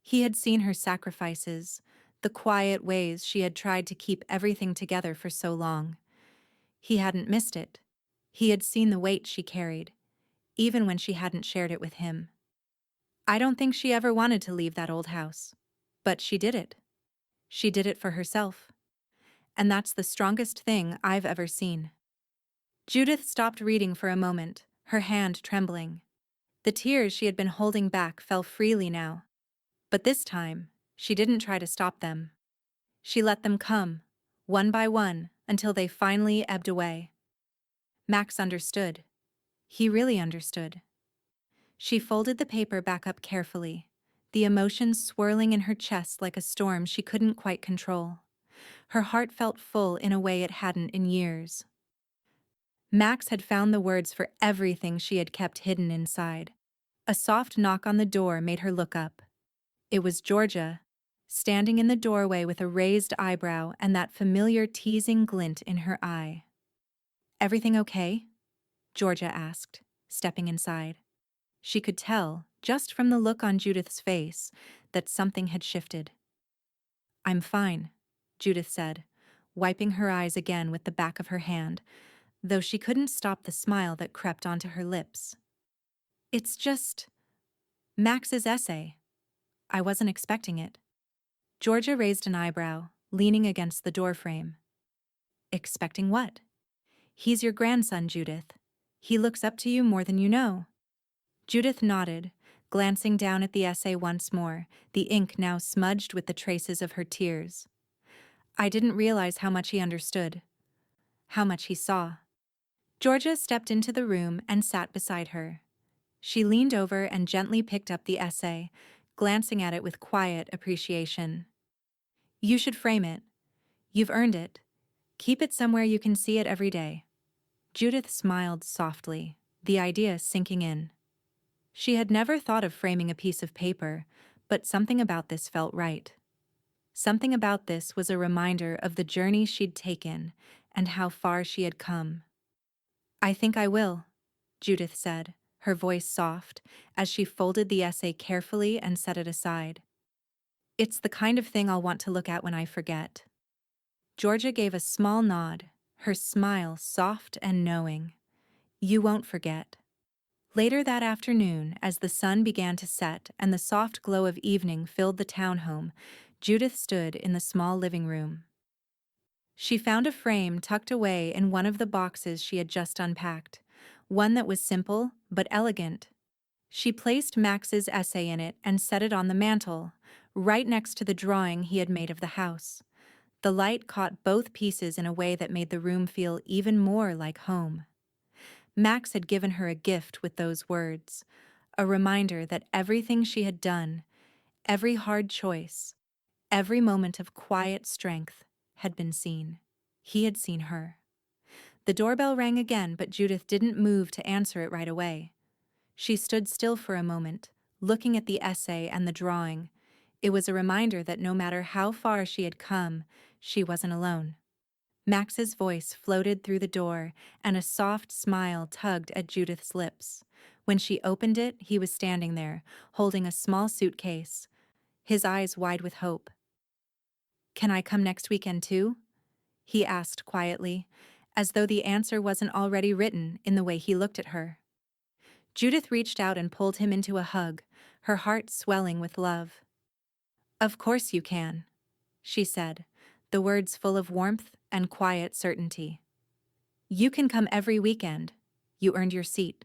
He had seen her sacrifices, the quiet ways she had tried to keep everything together for so long. He hadn't missed it. He had seen the weight she carried, even when she hadn't shared it with him. I don't think she ever wanted to leave that old house, but she did it. She did it for herself. And that's the strongest thing I've ever seen. Judith stopped reading for a moment, her hand trembling. The tears she had been holding back fell freely now. But this time, she didn't try to stop them. She let them come, one by one, until they finally ebbed away. Max understood. He really understood. She folded the paper back up carefully, the emotions swirling in her chest like a storm she couldn't quite control. Her heart felt full in a way it hadn't in years. Max had found the words for everything she had kept hidden inside. A soft knock on the door made her look up. It was Georgia, standing in the doorway with a raised eyebrow and that familiar teasing glint in her eye. "Everything okay?" Georgia asked, stepping inside. She could tell, just from the look on Judith's face, that something had shifted. "I'm fine," Judith said, wiping her eyes again with the back of her hand, though she couldn't stop the smile that crept onto her lips. "It's just Max's essay. I wasn't expecting it." Georgia raised an eyebrow, leaning against the doorframe. "Expecting what?" "He's your grandson, Judith. He looks up to you more than you know." Judith nodded, glancing down at the essay once more, the ink now smudged with the traces of her tears. "I didn't realize how much he understood. How much he saw." Georgia stepped into the room and sat beside her. She leaned over and gently picked up the essay, glancing at it with quiet appreciation. "You should frame it. You've earned it. Keep it somewhere you can see it every day." Judith smiled softly, the idea sinking in. She had never thought of framing a piece of paper, but something about this felt right. Something about this was a reminder of the journey she'd taken and how far she had come. "I think I will," Judith said, her voice soft, as she folded the essay carefully and set it aside. "It's the kind of thing I'll want to look at when I forget." Georgia gave a small nod, her smile soft and knowing. "You won't forget." Later that afternoon, as the sun began to set and the soft glow of evening filled the townhome, Judith stood in the small living room. She found a frame tucked away in one of the boxes she had just unpacked, one that was simple but elegant. She placed Max's essay in it and set it on the mantel, right next to the drawing he had made of the house. The light caught both pieces in a way that made the room feel even more like home. Max had given her a gift with those words, a reminder that everything she had done, every hard choice, every moment of quiet strength, had been seen. He had seen her. The doorbell rang again, but Judith didn't move to answer it right away. She stood still for a moment, looking at the essay and the drawing. It was a reminder that no matter how far she had come, she wasn't alone. Max's voice floated through the door, and a soft smile tugged at Judith's lips. When she opened it, he was standing there, holding a small suitcase, his eyes wide with hope. "Can I come next weekend too?" he asked quietly, as though the answer wasn't already written in the way he looked at her. Judith reached out and pulled him into a hug, her heart swelling with love. "Of course you can," she said, the words full of warmth and quiet certainty. "You can come every weekend. You earned your seat."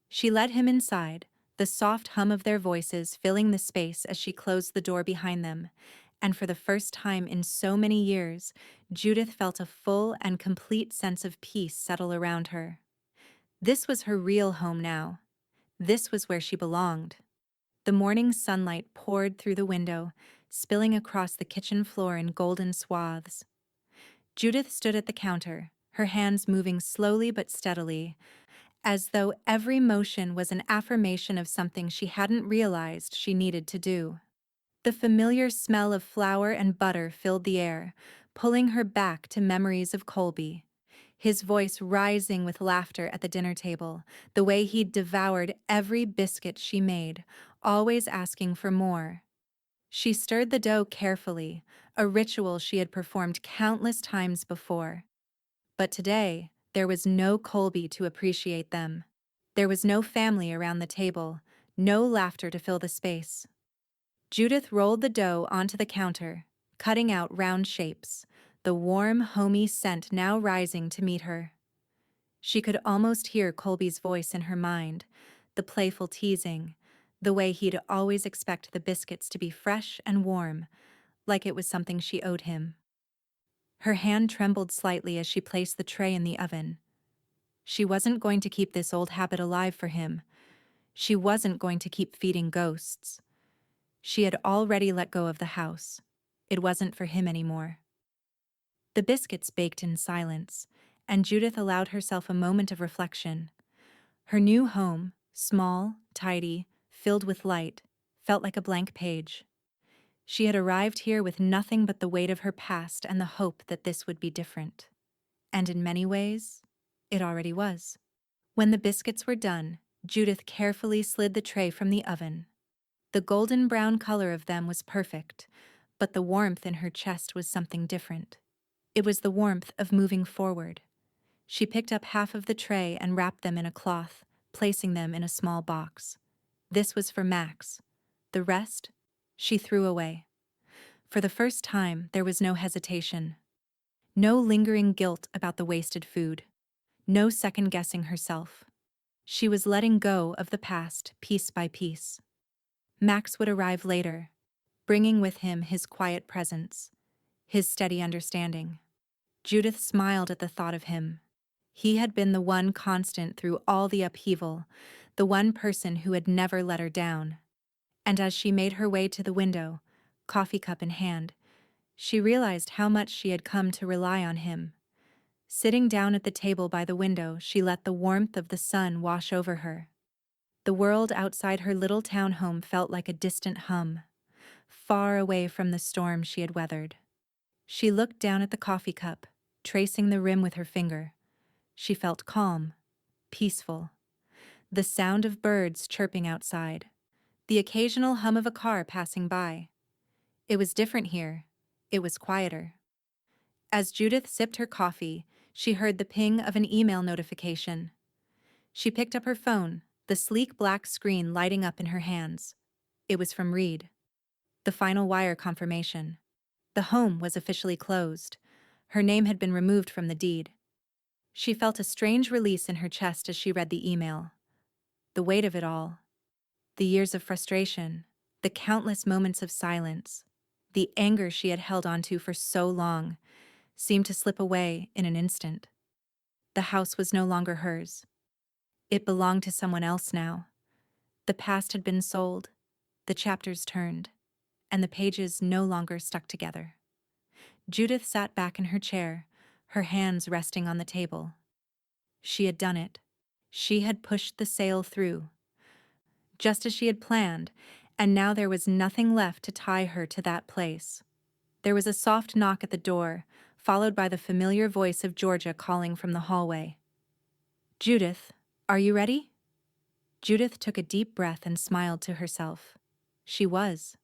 She led him inside, the soft hum of their voices filling the space as she closed the door behind them, and for the first time in so many years, Judith felt a full and complete sense of peace settle around her. This was her real home now. This was where she belonged. The morning sunlight poured through the window, spilling across the kitchen floor in golden swaths. Judith stood at the counter, her hands moving slowly but steadily, as though every motion was an affirmation of something she hadn't realized she needed to do. The familiar smell of flour and butter filled the air, pulling her back to memories of Colby. His voice rising with laughter at the dinner table, the way he'd devoured every biscuit she made, always asking for more. She stirred the dough carefully, a ritual she had performed countless times before. But today, there was no Colby to appreciate them. There was no family around the table, no laughter to fill the space. Judith rolled the dough onto the counter, cutting out round shapes, the warm, homey scent now rising to meet her. She could almost hear Colby's voice in her mind, the playful teasing, the way he'd always expect the biscuits to be fresh and warm, like it was something she owed him. Her hand trembled slightly as she placed the tray in the oven. She wasn't going to keep this old habit alive for him. She wasn't going to keep feeding ghosts. She had already let go of the house. It wasn't for him anymore. The biscuits baked in silence, and Judith allowed herself a moment of reflection. Her new home, Small, tidy, filled with light, felt like a blank page. She had arrived here with nothing but the weight of her past and the hope that this would be different. And in many ways, it already was. When the biscuits were done, Judith carefully slid the tray from the oven. The golden brown color of them was perfect, but the warmth in her chest was something different. It was the warmth of moving forward. She picked up half of the tray and wrapped them in a cloth, placing them in a small box. This was for Max. The rest, she threw away. For the first time, there was no hesitation. No lingering guilt about the wasted food. No second-guessing herself. She was letting go of the past piece by piece. Max would arrive later, bringing with him his quiet presence, his steady understanding. Judith smiled at the thought of him. He had been the one constant through all the upheaval, the one person who had never let her down. And as she made her way to the window, coffee cup in hand, she realized how much she had come to rely on him. Sitting down at the table by the window, she let the warmth of the sun wash over her. The world outside her little town home felt like a distant hum, far away from the storm she had weathered. She looked down at the coffee cup, tracing the rim with her finger. She felt calm, peaceful. The sound of birds chirping outside, the occasional hum of a car passing by. It was different here. It was quieter. As Judith sipped her coffee, she heard the ping of an email notification. She picked up her phone, the sleek black screen lighting up in her hands. It was from Reed. The final wire confirmation. The home was officially closed. Her name had been removed from the deed. She felt a strange release in her chest as she read the email. The weight of it all. The years of frustration. The countless moments of silence. The anger she had held onto for so long seemed to slip away in an instant. The house was no longer hers. It belonged to someone else now. The past had been sold, the chapters turned, and the pages no longer stuck together. Judith sat back in her chair, her hands resting on the table. She had done it. She had pushed the sale through, just as she had planned, and now there was nothing left to tie her to that place. There was a soft knock at the door, followed by the familiar voice of Georgia calling from the hallway. "Judith, are you ready?" Judith took a deep breath and smiled to herself. She was.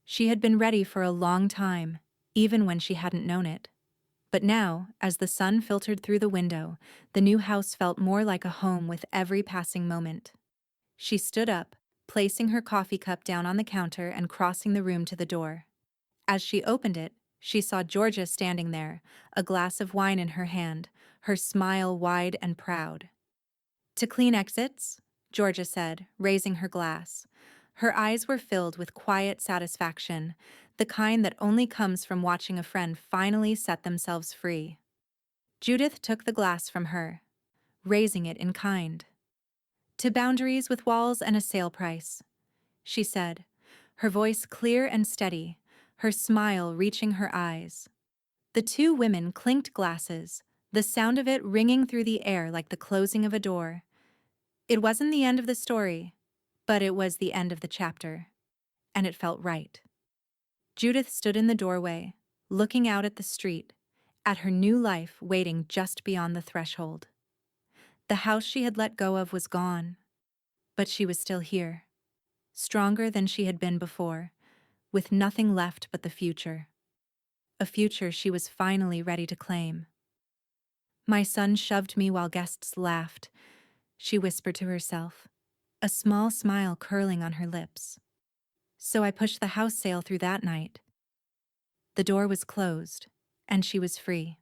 She had been ready for a long time, even when she hadn't known it. But now, as the sun filtered through the window, the new house felt more like a home with every passing moment. She stood up, placing her coffee cup down on the counter and crossing the room to the door. As she opened it, she saw Georgia standing there, a glass of wine in her hand, her smile wide and proud. "To clean exits?" Georgia said, raising her glass. Her eyes were filled with quiet satisfaction, the kind that only comes from watching a friend finally set themselves free. Judith took the glass from her, raising it in kind. "To boundaries with walls and a sale price," she said, her voice clear and steady, her smile reaching her eyes. The two women clinked glasses, the sound of it ringing through the air like the closing of a door. It wasn't the end of the story, but it was the end of the chapter, and it felt right. Judith stood in the doorway, looking out at the street, at her new life waiting just beyond the threshold. The house she had let go of was gone, but she was still here, stronger than she had been before, with nothing left but the future. A future she was finally ready to claim. "My son shoved me while guests laughed," she whispered to herself, a small smile curling on her lips. "So I pushed the house sale through that night." The door was closed, and she was free.